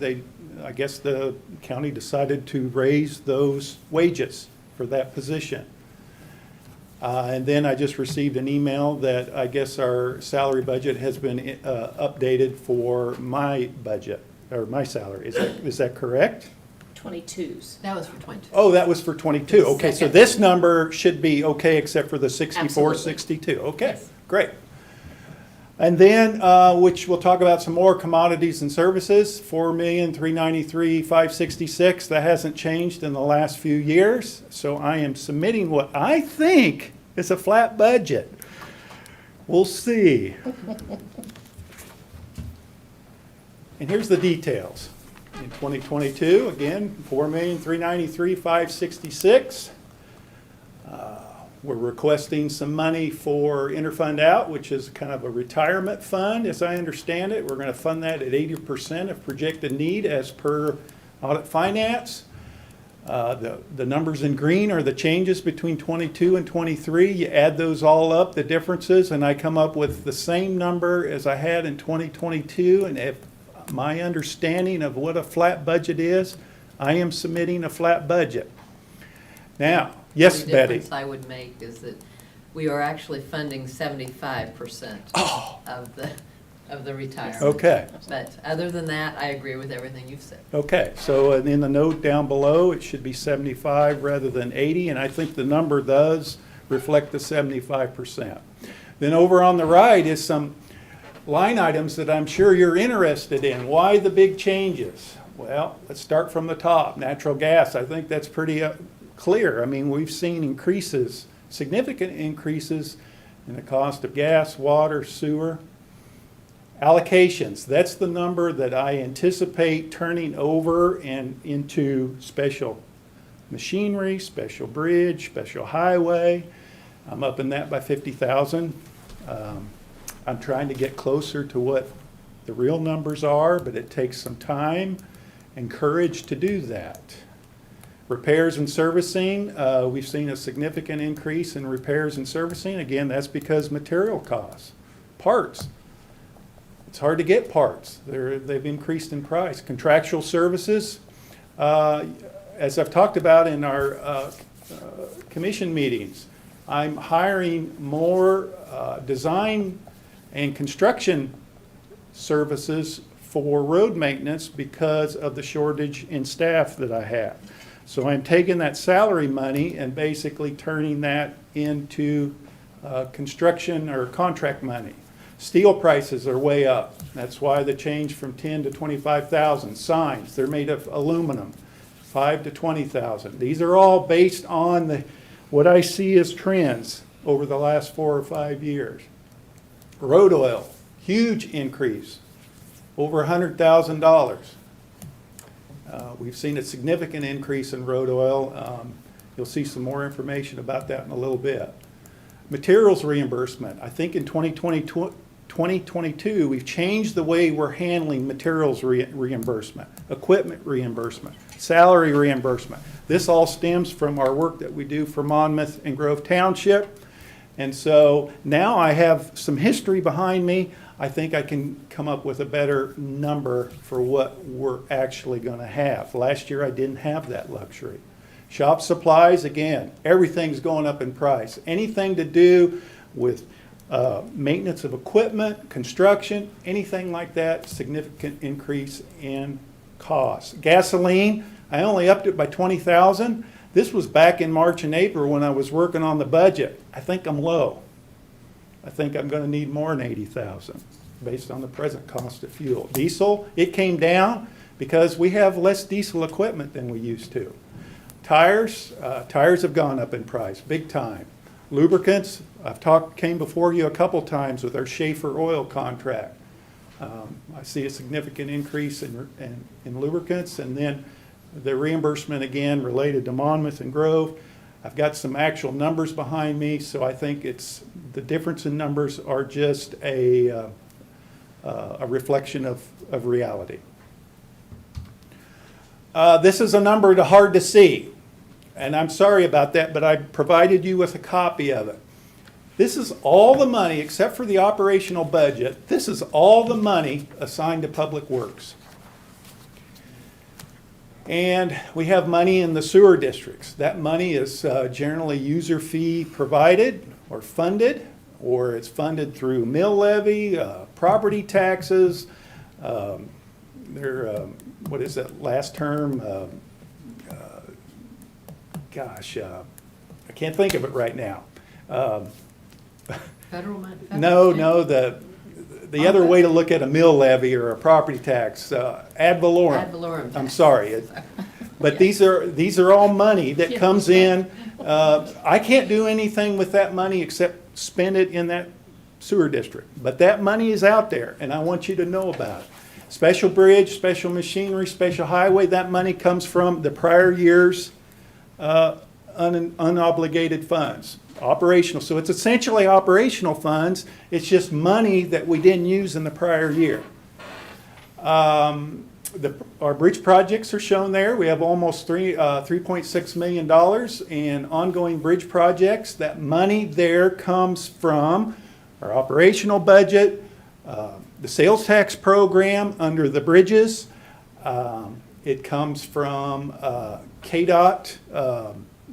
I guess the county decided to raise those wages for that position. And then I just received an email that I guess our salary budget has been updated for my budget, or my salary. Is that correct? 22s. That was for 22. Oh, that was for 22. Okay, so Second. this number should be okay except for the 64, Absolutely. 62. Okay, Yes. great. And then, which we'll talk about some more, commodities and services, $4,393,566. That hasn't changed in the last few years. So I am submitting what I think is a flat budget. We'll see. And here's the details. In 2022, again, $4,393,566. We're requesting some money for interfund out, which is kind of a retirement fund, as I understand it. We're going to fund that at 80% of projected need as per audit finance. The numbers in green are the changes between 22 and 23. You add those all up, the differences, and I come up with the same number as I had in 2022. And if my understanding of what a flat budget is, I am submitting a flat budget. Now, yes, The Betty? difference I would make is that we are actually funding 75% of the retirement. Okay. But other than that, I agree with everything you've said. Okay, so in the note down below, it should be 75 rather than 80, and I think the number does reflect the 75%. Then over on the right is some line items that I'm sure you're interested in. Why the big changes? Well, let's start from the top. Natural gas, I think that's pretty clear. I mean, we've seen increases, significant increases in the cost of gas, water, sewer. Allocations, that's the number that I anticipate turning over and into special machinery, special bridge, special highway. I'm upping that by 50,000. I'm trying to get closer to what the real numbers are, but it takes some time and courage to do that. Repairs and servicing, we've seen a significant increase in repairs and servicing. Again, that's because material costs, parts. It's hard to get parts. They've increased in price. Contractual services, as I've talked about in our commission meetings, I'm hiring more design and construction services for road maintenance because of the shortage in staff that I have. So I'm taking that salary money and basically turning that into construction or contract money. Steel prices are way up. That's why the change from 10 to 25,000. Signs, they're made of aluminum, 5 to 20,000. These are all based on what I see as trends over the last 4 or 5 years. Road oil, huge increase, over $100,000. We've seen a significant increase in road oil. You'll see some more information about that in a little bit. Materials reimbursement. I think in 2022, we've changed the way we're handling materials reimbursement, equipment reimbursement, salary reimbursement. This all stems from our work that we do for Monmouth and Grove Township. And so now I have some history behind me. I think I can come up with a better number for what we're actually going to have. Last year, I didn't have that luxury. Shop supplies, again, everything's going up in price. Anything to do with Maintenance of equipment, construction, anything like that, significant increase in costs. Gasoline, I only upped it by 20,000. This was back in March and April when I was working on the budget. I think I'm low. I think I'm going to need more than 80,000 based on the present cost of fuel. Diesel, it came down because we have less diesel equipment than we used to. Tires have gone up in price, big time. Lubricants, came before you a couple times with our Schaefer oil contract. I see a significant increase in lubricants, and then the reimbursement again related to Monmouth and Grove. I've got some actual numbers behind me, so I think the difference in numbers are just a reflection of reality. This is a number hard to see, and I'm sorry about that, but I provided you with a copy of it. This is all the money, except for the operational budget, this is all the money assigned to Public Works. And we have money in the sewer districts. That money is generally user fee provided or funded, or it's funded through mill levy, property taxes. What is that last term? I can't think of it right now. Federal money? No, the other way to look at a mill levy or a property tax, ad valorem. Ad valorem I'm tax. sorry. But these are all money that comes in. I can't do anything with that money except spend it in that sewer district. But that money is out there, and I want you to know about it. Special bridge, special machinery, special highway, that money comes from the prior year's unobligated funds. Operational, so it's essentially operational funds. It's just money that we didn't use in the prior year. Our bridge projects are shown there. We have almost $3.6 million in ongoing bridge projects. That money there comes from our operational budget, the sales tax program under the bridges. It comes from KDOT,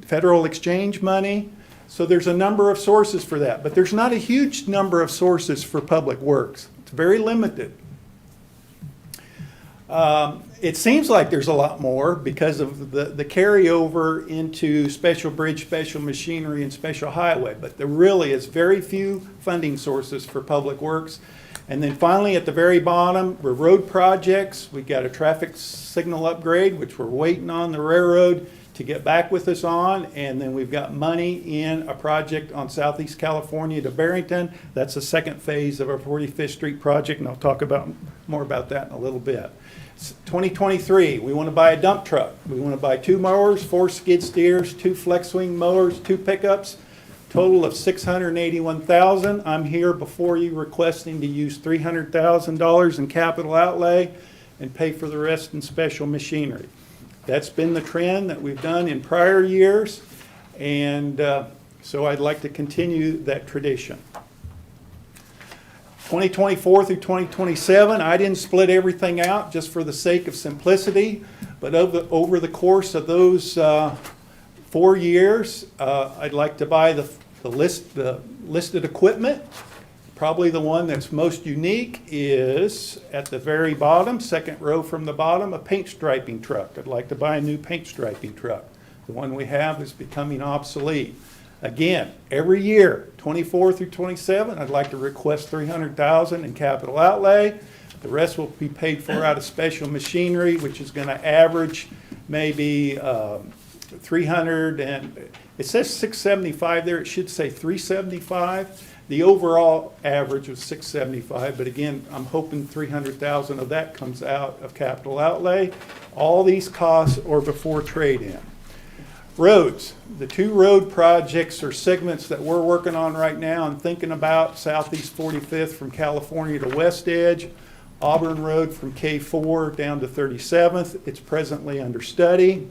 federal exchange money. So there's a number of sources for that, but there's not a huge number of sources for Public Works. It's very limited. It seems like there's a lot more because of the carryover into special bridge, special machinery, and special highway, but there really is very few funding sources for Public Works. And then finally at the very bottom, we're road projects. We got a traffic signal upgrade, which we're waiting on the railroad to get back with us on, and then we've got money in a project on Southeast California to Barrington. That's the second phase of our 45th Street project, and I'll talk more about that in a little bit. 2023, we want to buy a dump truck. We want to buy 2 mowers, 4 skid steers, 2 flex wing mowers, 2 pickups, total of $681,000. I'm here before you requesting to use $300,000 in capital outlay and pay for the rest in special machinery. That's been the trend that we've done in prior years, and so I'd like to continue that tradition. 2024 through 2027, I didn't split everything out just for the sake of simplicity, but over the course of those 4 years, I'd like to buy the listed equipment. Probably the one that's most unique is at the very bottom, second row from the bottom, a paint striping truck. I'd like to buy a new paint striping truck. The one we have is becoming obsolete. Again, every year, 24 through 27, I'd like to request $300,000 in capital outlay. The rest will be paid for out of special machinery, which is going to average maybe 300, and it says 675 there. It should say 375. The overall average was 675, but again, I'm hoping 300,000 of that comes out of capital outlay. All these costs are before trade-in. Roads, the 2 road projects or segments that we're working on right now and thinking about, Southeast 45th from California to West Edge, Auburn Road from K4 down to 37th. It's presently under study.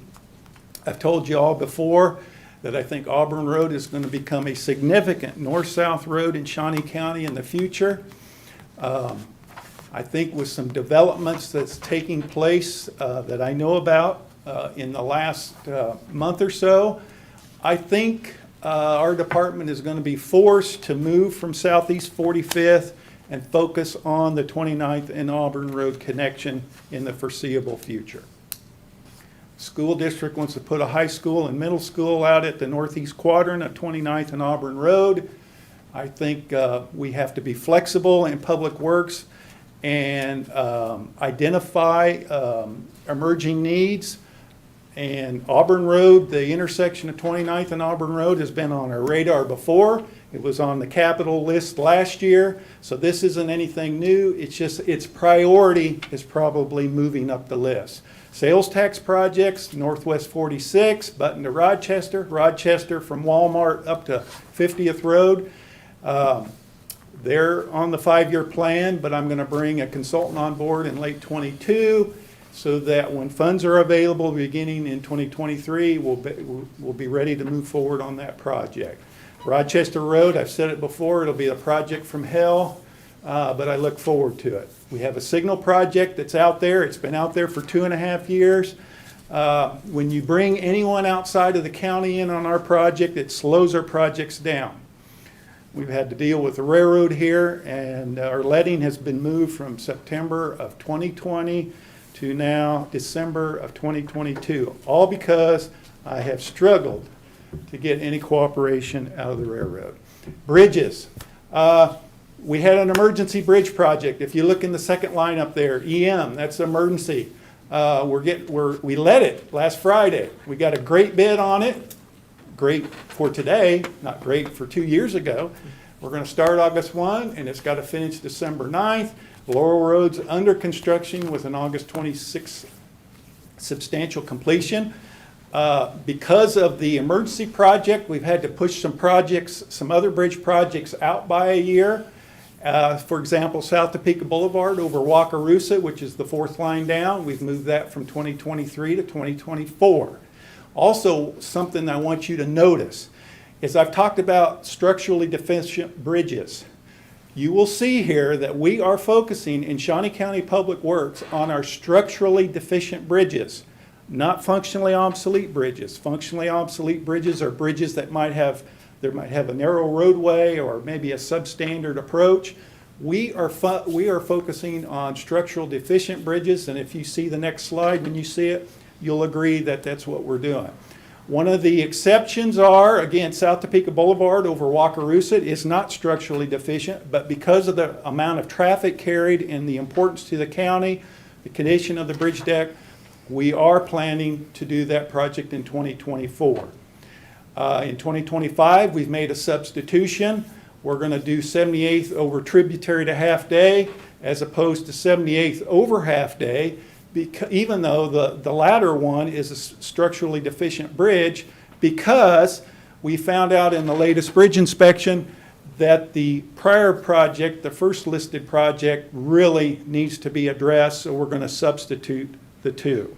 I've told you all before that I think Auburn Road is going to become a significant north-south road in Shawnee County in the future. I think with some developments that's taking place that I know about in the last month or so, I think our department is going to be forced to move from Southeast 45th and focus on the 29th and Auburn Road connection in the foreseeable future. School district wants to put a high school and middle school out at the northeast quadrant of 29th and Auburn Road. I think we have to be flexible in public works and identify emerging needs. And Auburn Road, the intersection of 29th and Auburn Road, has been on our radar before. It was on the capital list last year, so this isn't anything new. It's just its priority is probably moving up the list. Sales tax projects, Northwest 46, Button to Rochester, Rochester from Walmart up to 50th Road. They're on the 5-year plan, but I'm going to bring a consultant on board in late '22 so that when funds are available beginning in 2023, we'll be ready to move forward on that project. Rochester Road, I've said it before, it'll be a project from hell, but I look forward to it. We have a signal project that's out there. It's been out there for 2.5 years. When you bring anyone outside of the county in on our project, it slows our projects down. We've had to deal with the railroad here, and our letting has been moved from September of 2020 to now December of 2022, all because I have struggled to get any cooperation out of the railroad. Bridges. We had an emergency bridge project. If you look in the second line up there, EM, that's emergency. We let it last Friday. We got a great bid on it. Great for today, not great for 2 years ago. We're going to start August 1, and it's got to finish December 9th. Laurel Road's under construction with an August 26th substantial completion. Because of the emergency project, we've had to push some other bridge projects out by a year. For example, South Topeka Boulevard over Wakarusa, which is the 4th line down, we've moved that from 2023 to 2024. Also, something I want you to notice is I've talked about structurally deficient bridges. You will see here that we are focusing in Shawnee County Public Works on our structurally deficient bridges, not functionally obsolete bridges. Functionally obsolete bridges are bridges that might have a narrow roadway or maybe a substandard approach. We are focusing on structural deficient bridges, and if you see the next slide, when you see it, you'll agree that that's what we're doing. One of the exceptions are, again, South Topeka Boulevard over Wakarusa is not structurally deficient, but because of the amount of traffic carried and the importance to the county, the condition of the bridge deck, we are planning to do that project in 2024. In 2025, we've made a substitution. We're going to do 78th over tributary to Half Day as opposed to 78th over Half Day, even though the latter one is a structurally deficient bridge, because we found out in the latest bridge inspection that the prior project, the first listed project, really needs to be addressed, so we're going to substitute the two.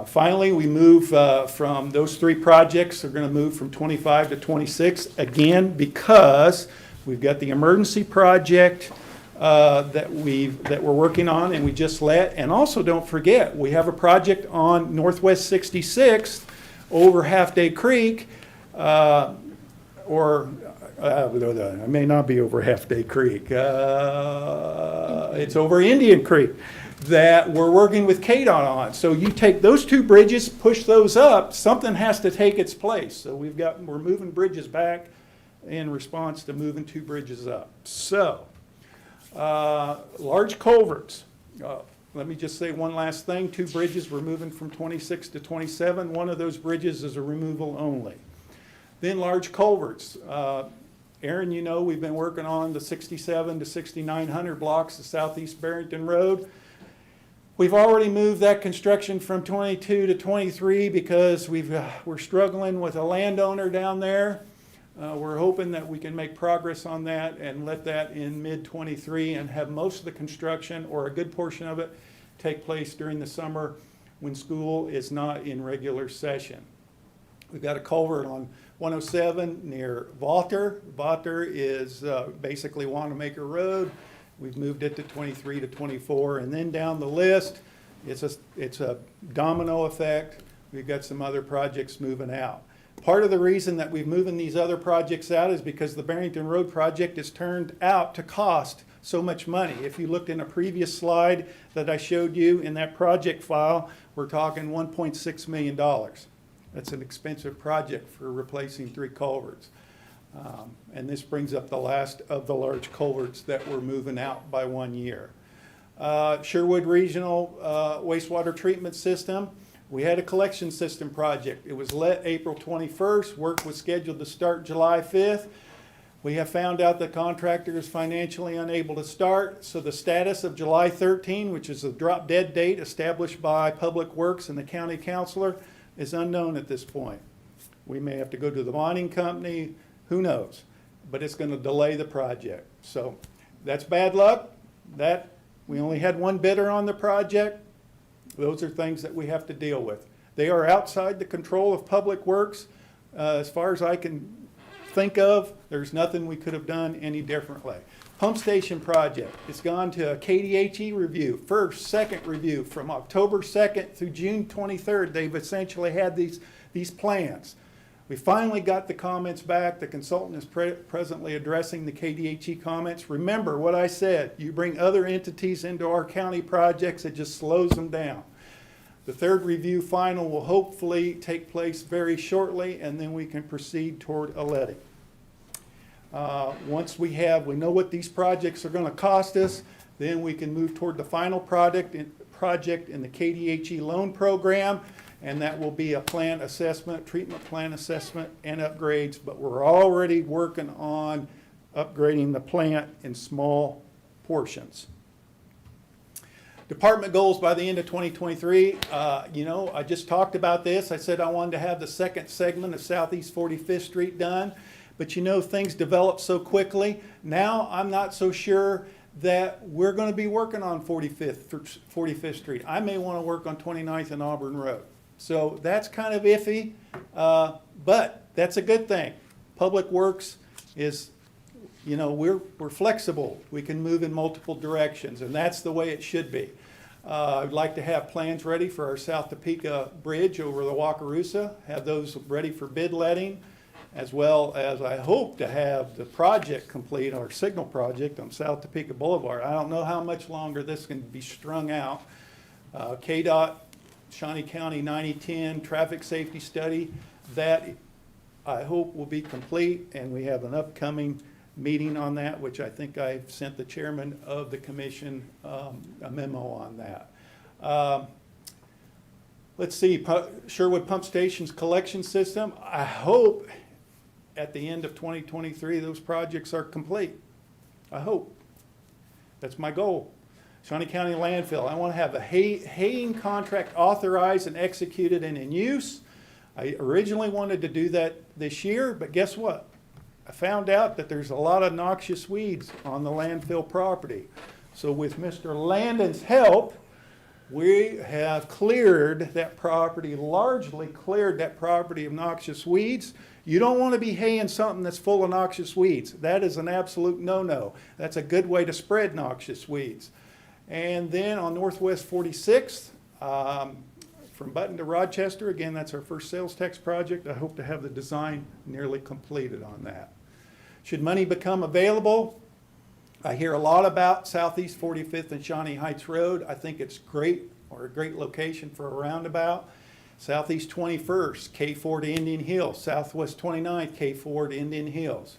Finally, we move from those 3 projects, we're going to move from 25 to 26, again, because we've got the emergency project that we're working on and we just let. And also, don't forget, we have a project on Northwest 66th over Half Day Creek, it may not be over Half Day Creek. It's over Indian Creek that we're working with KDOT on. So you take those 2 bridges, push those up, something has to take its place. So we're moving bridges back in response to moving 2 bridges up. So, large culverts. Let me just say one last thing. 2 bridges, we're moving from 26 to 27. One of those bridges is a removal only. Then large culverts. Aaron, you know we've been working on the 67 to 6900 blocks of Southeast Barrington Road. We've already moved that construction from 22 to 23 because we're struggling with a landowner down there. We're hoping that we can make progress on that and let that in mid-23 and have most of the construction, or a good portion of it, take place during the summer when school is not in regular session. We've got a culvert on 107 near Valter. Valter is basically Wanamaker Road. We've moved it to 23 to 24, and then down the list, it's a domino effect. We've got some other projects moving out. Part of the reason that we're moving these other projects out is because the Barrington Road project has turned out to cost so much money. If you looked in a previous slide that I showed you in that project file, we're talking $1.6 million. That's an expensive project for replacing 3 culverts. And this brings up the last of the large culverts that we're moving out by 1 year. Sherwood Regional Wastewater Treatment System. We had a collection system project. It was let April 21st. Work was scheduled to start July 5th. We have found out the contractor is financially unable to start, so the status of July 13, which is a drop dead date established by Public Works and the county councilor, is unknown at this point. We may have to go to the bonding company, who knows? But it's going to delay the project. So that's bad luck. We only had 1 bidder on the project. Those are things that we have to deal with. They are outside the control of Public Works. As far as I can think of, there's nothing we could have done any differently. Pump station project, it's gone to a KDHE review, first, second review from October 2nd through June 23rd. They've essentially had these plans. We finally got the comments back. The consultant is presently addressing the KDHE comments. Remember what I said, you bring other entities into our county projects, it just slows them down. The third review final will hopefully take place very shortly, and then we can proceed toward a letting. Once we know what these projects are going to cost us, then we can move toward the final project in the KDHE loan program, and that will be a plant assessment, treatment plan assessment, and upgrades. But we're already working on upgrading the plant in small portions. Department goals by the end of 2023. I just talked about this. I said I wanted to have the second segment of Southeast 45th Street done. But things develop so quickly. Now I'm not so sure that we're going to be working on 45th Street. I may want to work on 29th and Auburn Road. So that's kind of iffy, but that's a good thing. Public Works is, we're flexible. We can move in multiple directions, and that's the way it should be. I'd like to have plans ready for our South Topeka Bridge over the Wakarusa, have those ready for bid letting, as well as I hope to have the project complete, our signal project on South Topeka Boulevard. I don't know how much longer this can be strung out. KDOT, Shawnee County 9010 traffic safety study, that I hope will be complete, and we have an upcoming meeting on that, which I think I've sent the chairman of the commission a memo on that. Let's see, Sherwood Pump Station's collection system. I hope at the end of 2023 those projects are complete. I hope. That's my goal. Shawnee County landfill. I want to have a haying contract authorized and executed and in use. I originally wanted to do that this year, but guess what? I found out that there's a lot of noxious weeds on the landfill property. So with Mr. Landon's help, we have cleared that property, largely cleared that property of noxious weeds. You don't want to be haying something that's full of noxious weeds. That is an absolute no-no. That's a good way to spread noxious weeds. And then on Northwest 46th, from Button to Rochester, again, that's our first sales tax project. I hope to have the design nearly completed on that. Should money become available, I hear a lot about Southeast 45th and Shawnee Heights Road. I think it's great, or a great location for a roundabout. Southeast 21st, K4 to Indian Hills. Southwest 29th, K4 to Indian Hills.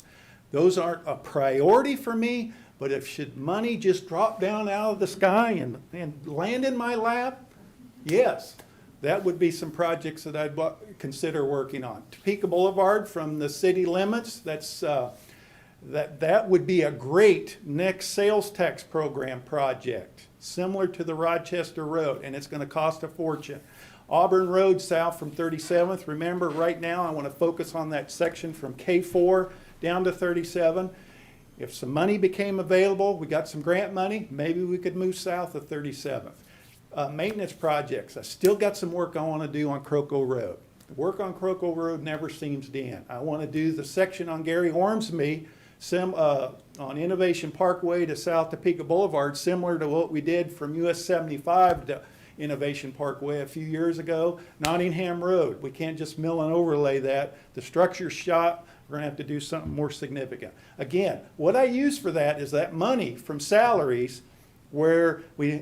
Those aren't a priority for me, but should money just drop down out of the sky and land in my lap, yes, that would be some projects that I'd consider working on. Topeka Boulevard from the city limits, that would be a great next sales tax program project, similar to the Rochester Road, and it's going to cost a fortune. Auburn Road south from 37th. Remember, right now I want to focus on that section from K4 down to 37. If some money became available, we got some grant money, maybe we could move south of 37th. Maintenance projects. I still got some work I want to do on Croco Road. The work on Croco Road never seems to end. I want to do the section on Gary Ormsby on Innovation Parkway to South Topeka Boulevard, similar to what we did from US 75 to Innovation Parkway a few years ago. Nottingham Road, we can't just mill and overlay that. The structure's shot, we're gonna have to do something more significant. Again, what I use for that is that money from salaries where we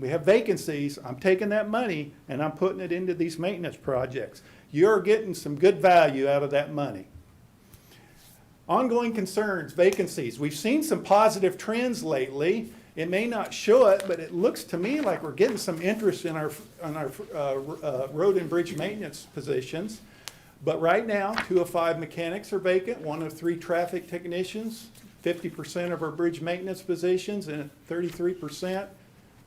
have vacancies. I'm taking that money and I'm putting it into these maintenance projects. You're getting some good value out of that money. Ongoing concerns, vacancies. We've seen some positive trends lately. It may not show it, but it looks to me like we're getting some interest in our road and bridge maintenance positions. But right now, 2 of 5 mechanics are vacant, 1 of 3 traffic technicians, 50% of our bridge maintenance positions, and 33%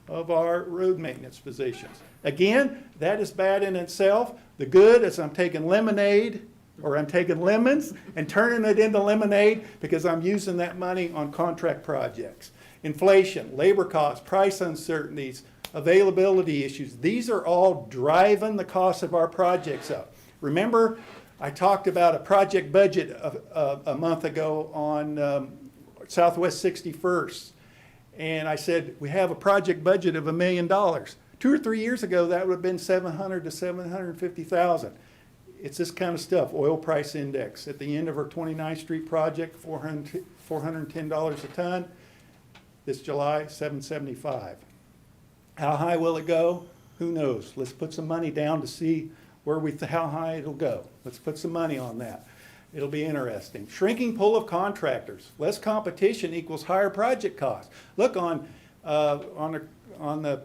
of our road maintenance positions. Again, that is bad in itself. The good is I'm taking lemonade, or I'm taking lemons and turning it into lemonade because I'm using that money on contract projects. Inflation, labor costs, price uncertainties, availability issues, these are all driving the cost of our projects up. Remember, I talked about a project budget a month ago on Southwest 61st. And I said, we have a project budget of $1 million. 2 or 3 years ago, that would have been $700,000 to $750,000. It's this kind of stuff. Oil price index. At the end of our 29th Street project, $410 a ton. This July, $775. How high will it go? Who knows? Let's put some money down to see how high it'll go. Let's put some money on that. It'll be interesting. Shrinking pool of contractors. Less competition equals higher project costs. Look on the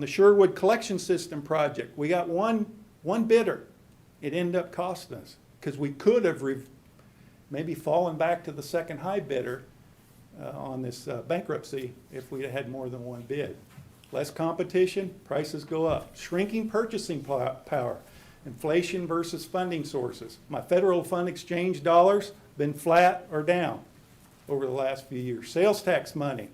Sherwood collection system project. We got one bidder. It ended up costing us because we could have maybe fallen back to the second high bidder on this bankruptcy if we had more than one bid. Less competition, prices go up. Shrinking purchasing power. Inflation versus funding sources. My federal fund exchange dollars been flat or down over the last few years. Sales tax money,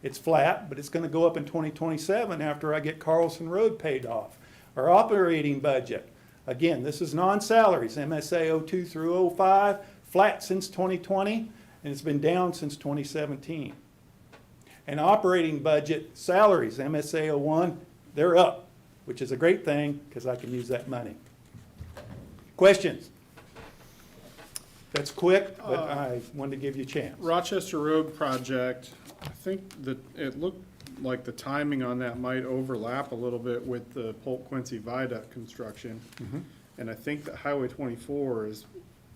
it's flat, but it's going to go up in 2027 after I get Carlson Road paid off. Our operating budget, again, this is non-salaries, MSA 02 through 05, flat since 2020, and it's been down since 2017. And operating budget salaries, MSA 01, they're up, which is a great thing because I can use that money. Questions? That's quick, but I wanted to give you a chance. Rochester Road project, I think that it looked like the timing on that might overlap a little bit with the Polk Quincy Viaduct construction. And I think that Highway 24 is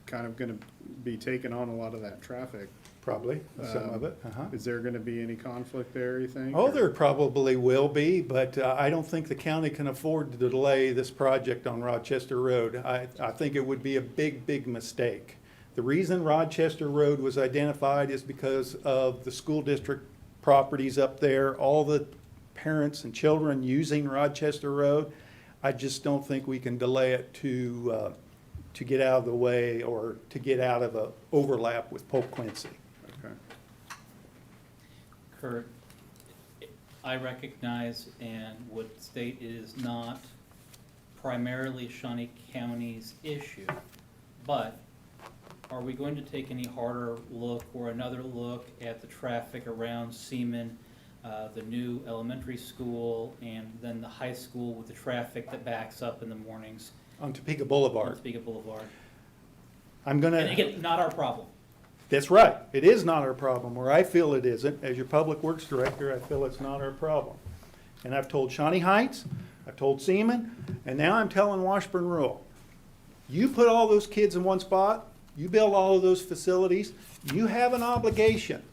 kind of going to be taking on a lot of that traffic. Probably, some of it. Is there going to be any conflict there, you think? Oh, or- there probably will be, but I don't think the county can afford to delay this project on Rochester Road. I think it would be a big, big mistake. The reason Rochester Road was identified is because of the school district properties up there, all the parents and children using Rochester Road. I just don't think we can delay it to get out of the way or to get out of an overlap with Polk Quincy. Okay. Kurt, I recognize and would state it is not primarily Shawnee County's issue, but are we going to take any harder look or another look at the traffic around Seaman, the new elementary school, and then the high school with the traffic that backs up in the mornings On Topeka on Boulevard. Topeka Boulevard? I'm gonna. And again, not our problem. That's right. It is not our problem. Where I feel it isn't, as your public works director, I feel it's not our problem. And I've told Shawnee Heights, I've told Seaman, and now I'm telling Washburn Rural. You put all those kids in one spot, you build all of those facilities, you have an obligation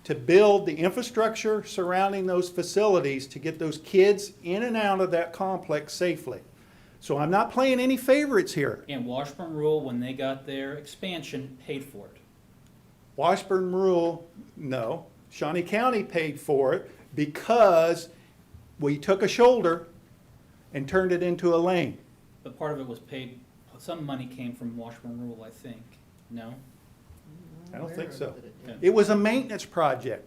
to build the infrastructure surrounding those facilities to get those kids in and out of that complex safely. So I'm not playing any favorites here. And Washburn Rural, when they got their expansion, paid for it. Washburn Rural, no. Shawnee County paid for it because we took a shoulder and turned it into a lane. But part of it was paid, some money came from Washburn Rural, I think. No? I don't think so. Yeah. It was a maintenance project.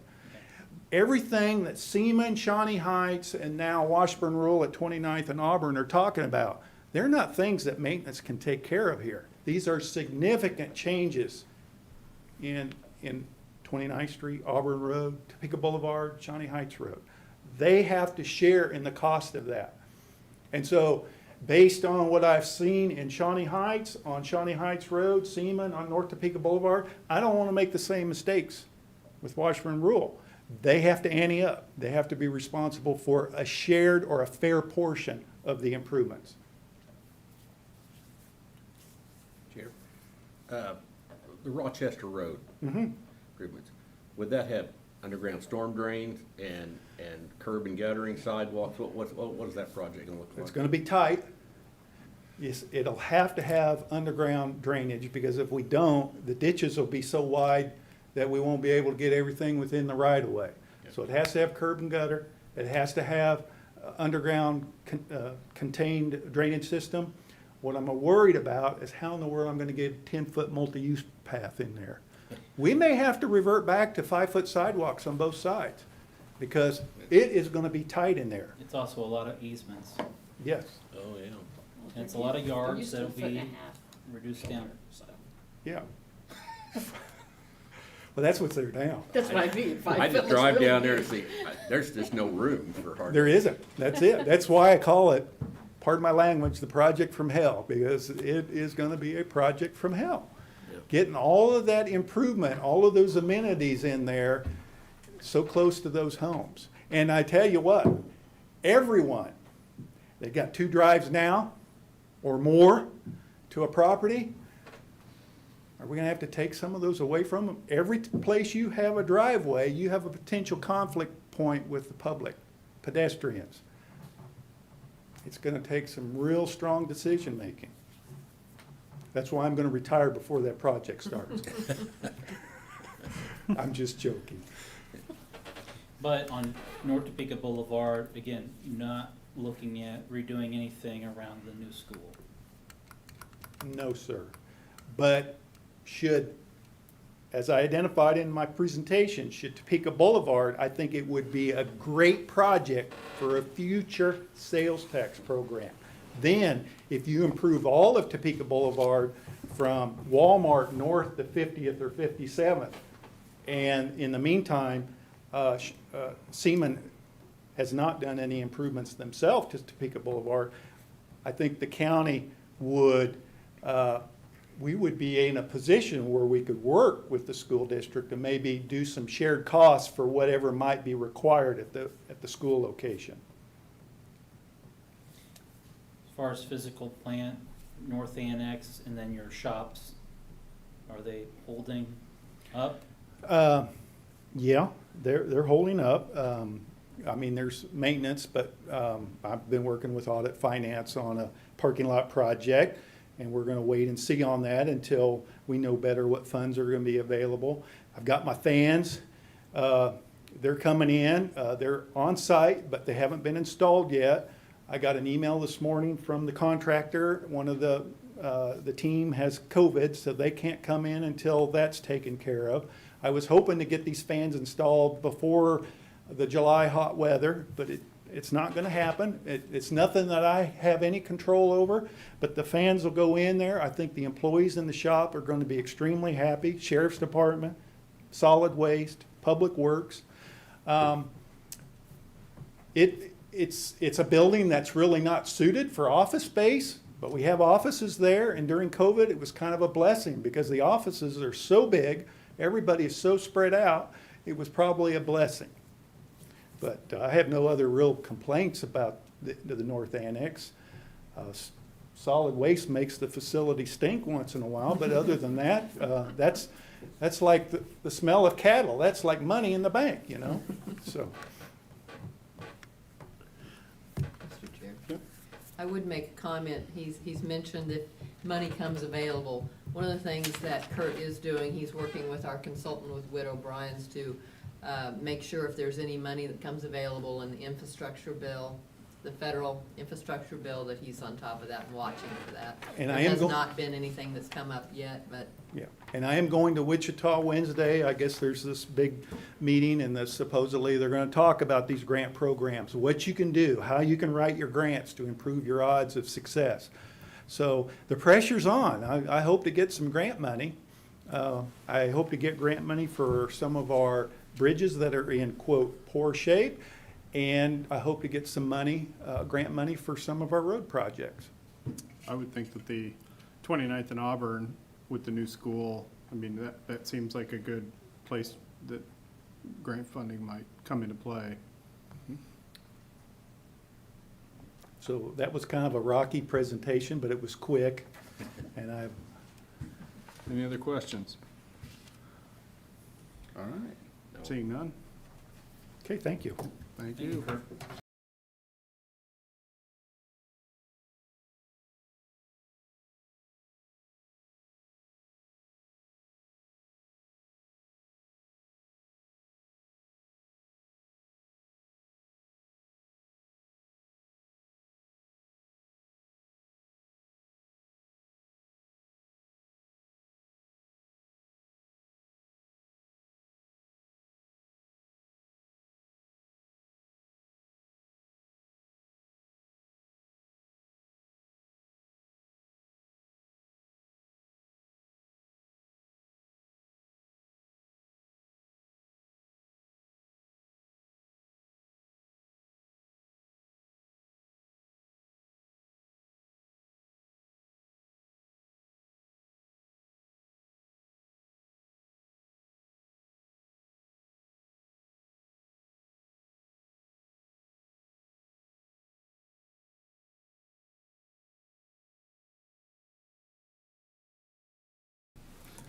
Everything that Seaman, Shawnee Heights, and now Washburn Rural at 29th and Auburn are talking about, they're not things that maintenance can take care of here. These are significant changes in 29th Street, Auburn Road, Topeka Boulevard, Shawnee Heights Road. They have to share in the cost of that. And so, based on what I've seen in Shawnee Heights, on Shawnee Heights Road, Seaman, on North Topeka Boulevard, I don't want to make the same mistakes with Washburn Rural. They have to ante up. They have to be responsible for a shared or a fair portion of the improvements. Chair, the Rochester Road Mhm. improvements, would that have underground storm drains and curb and guttering sidewalks? What is that project gonna look like? It's going to be tight. Yes, it'll have to have underground drainage, because if we don't, the ditches will be so wide that we won't be able to get everything within the right of way. So it has to have curb and gutter. It has to have underground contained drainage system. What I'm worried about is how in the world I'm going to get a 10-foot multi-use path in there. We may have to revert back to 5-foot sidewalks on both sides, because it is going to be tight in there. It's also a lot of easements, Yes, Oh, yeah. and it's a lot of yards Used to that'll a foot and be a half. reduced down. yeah. Well, that's what's there now. That's what I mean. I just drive down there to see, there's just no room for hardly. There isn't. That's it. That's why I call it, pardon my language, the project from hell, because it is going to be a project from hell. Yeah. Getting all of that improvement, all of those amenities in there, so close to those homes. And I tell you what, everyone, they got 2 drives now or more to a property, are we going to have to take some of those away from them? Every place you have a driveway, you have a potential conflict point with the public, pedestrians. It's going to take some real strong decision-making. That's why I'm going to retire before that project starts. I'm just joking. But on North Topeka Boulevard, again, not looking at redoing anything around the new school. No, sir. But should, as I identified in my presentation, should Topeka Boulevard, I think it would be a great project for a future sales tax program. Then, if you improve all of Topeka Boulevard from Walmart north to 50th or 57th, and in the meantime, Seaman has not done any improvements themselves to Topeka Boulevard, I think the county would, we would be in a position where we could work with the school district to maybe do some shared costs for whatever might be required at the school location. As far as physical plant, North Annex, and then your shops, are they holding up? Yeah, they're holding up. I mean, there's maintenance, but I've been working with Audit Finance on a parking lot project, and we're going to wait and see on that until we know better what funds are going to be available. I've got my fans. They're coming in. They're on site, but they haven't been installed yet. I got an email this morning from the contractor. One of the team has COVID, so they can't come in until that's taken care of. I was hoping to get these fans installed before the July hot weather, but it's not going to happen. It's nothing that I have any control over, but the fans will go in there. I think the employees in the shop are going to be extremely happy. Sheriff's Department, Solid Waste, Public Works. It's a building that's really not suited for office space, but we have offices there, and during COVID, it was kind of a blessing because the offices are so big, everybody is so spread out, it was probably a blessing. But I have no other real complaints about the North Annex. Solid waste makes the facility stink once in a while, but other than that, that's like the smell of cattle. That's like money in the bank, you know? So. Mr. Chair. I would make a comment. He's mentioned that money comes available. One of the things that Kurt is doing, he's working with our consultant with Whit O'Brien's to make sure if there's any money that comes available in the infrastructure bill, the federal infrastructure bill, that he's on top of that and watching for that. And There I am has go- not been anything that's come up yet, but Yeah, and I am going to Wichita Wednesday. I guess there's this big meeting, and supposedly they're going to talk about these grant programs, what you can do, how you can write your grants to improve your odds of success. So the pressure's on. I hope to get some grant money. I hope to get grant money for some of our bridges that are in, quote, poor shape. And I hope to get some money, grant money for some of our road projects. I would think that the 29th in Auburn with the new school, I mean, that seems like a good place that grant funding might come into play. So that was kind of a rocky presentation, but it was quick. And I, Any other questions? All right, seeing none, okay, thank you. thank you.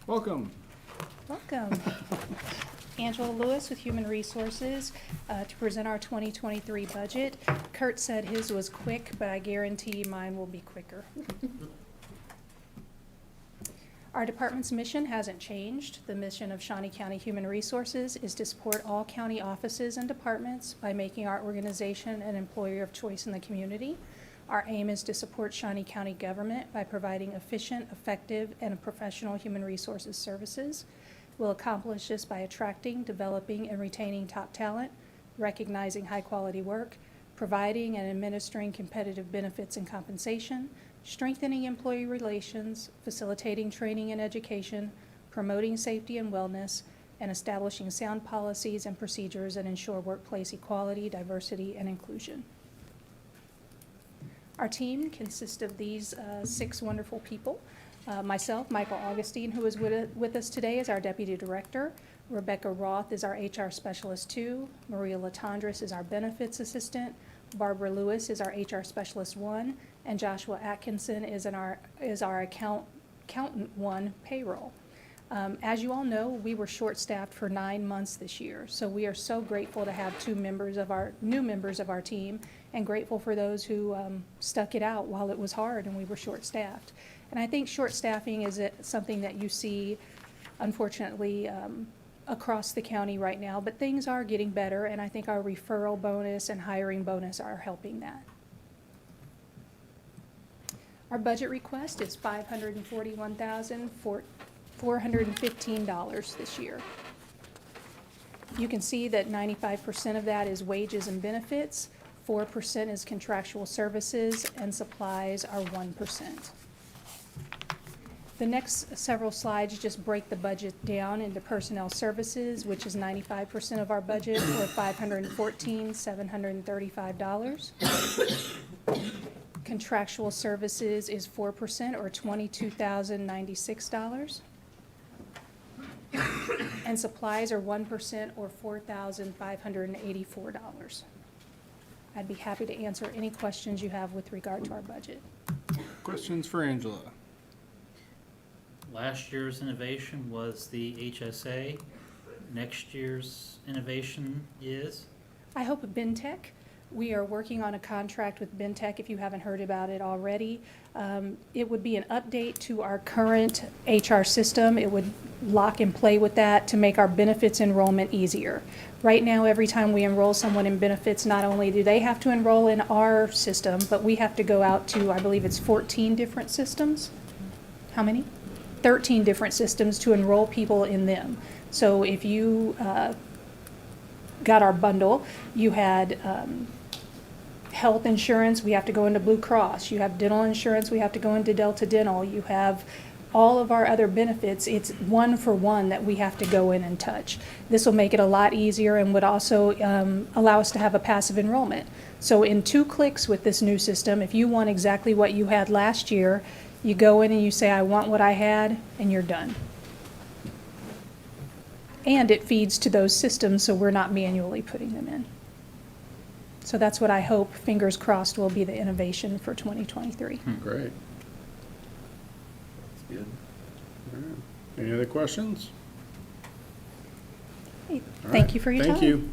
Welcome. Welcome. Angela Lewis with Human Resources to present our 2023 budget. Kurt said his was quick, but I guarantee mine will be quicker. Our department's mission hasn't changed. The mission of Shawnee County Human Resources is to support all county offices and departments by making our organization an employer of choice in the community. Our aim is to support Shawnee County government by providing efficient, effective, and professional human resources services. We'll accomplish this by attracting, developing, and retaining top talent, recognizing high-quality work, providing and administering competitive benefits and compensation, strengthening employee relations, facilitating training and education, promoting safety and wellness, and establishing sound policies and procedures that ensure workplace equality, diversity, and inclusion. Our team consists of these 6 wonderful people. Myself, Michael Augustine, who is with us today, is our Deputy Director. Rebecca Roth is our HR Specialist 2. Maria Latondras is our Benefits Assistant. Barbara Lewis is our HR Specialist 1. And Joshua Atkinson is our Accountant 1 Payroll. As you all know, we were short-staffed for 9 months this year, so we are so grateful to have new members of our team, and grateful for those who stuck it out while it was hard and we were short-staffed. And I think short-staffing is something that you see, unfortunately, across the county right now, but things are getting better, and I think our referral bonus and hiring bonus are helping that. Our budget request is $541,415 this year. You can see that 95% of that is wages and benefits, 4% is contractual services, and supplies are 1%. The next several slides just break the budget down into personnel services, which is 95% of our budget, or $514,735. Contractual services is 4%, or $22,096. And supplies are 1%, or $4,584. I'd be happy to answer any questions you have with regard to our budget. Questions for Angela? Last year's innovation was the HSA. Next year's innovation is? I hope BenTech. We are working on a contract with BenTech, if you haven't heard about it already. It would be an update to our current HR system. It would lock and play with that to make our benefits enrollment easier. Right now, every time we enroll someone in benefits, not only do they have to enroll in our system, but we have to go out to, I believe it's 14 different systems. How many? 13 different systems to enroll people in them. So if you got our bundle, you had health insurance, we have to go into Blue Cross. You have dental insurance, we have to go into Delta Dental. You have all of our other benefits, it's one for one that we have to go in and touch. This will make it a lot easier and would also allow us to have a passive enrollment. So in 2 clicks with this new system, if you want exactly what you had last year, you go in and you say, I want what I had, and you're done. And it feeds to those systems, so we're not manually putting them in. So that's what I hope, fingers crossed, will be the innovation for 2023. Great. All right. Any other questions? Hey, All Thank right. you for your time. Thank you.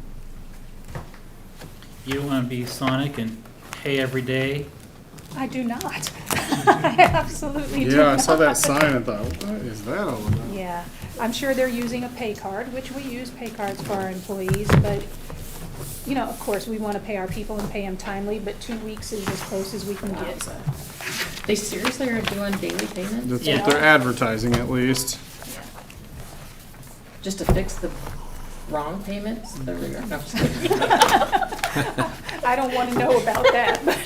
You don't want to be Sonic and pay every day? I do not. I absolutely do Yeah, I not. saw that sign and thought, what is that all about? Yeah, I'm sure they're using a pay card, which we use pay cards for our employees, but, you know, of course, we want to pay our people and pay them timely, but 2 weeks is as close as we can get. They seriously are doing daily payments? That's Yeah. what they're advertising at least. Just to fix the wrong payments? No, I'm just kidding. I don't want to know about that, but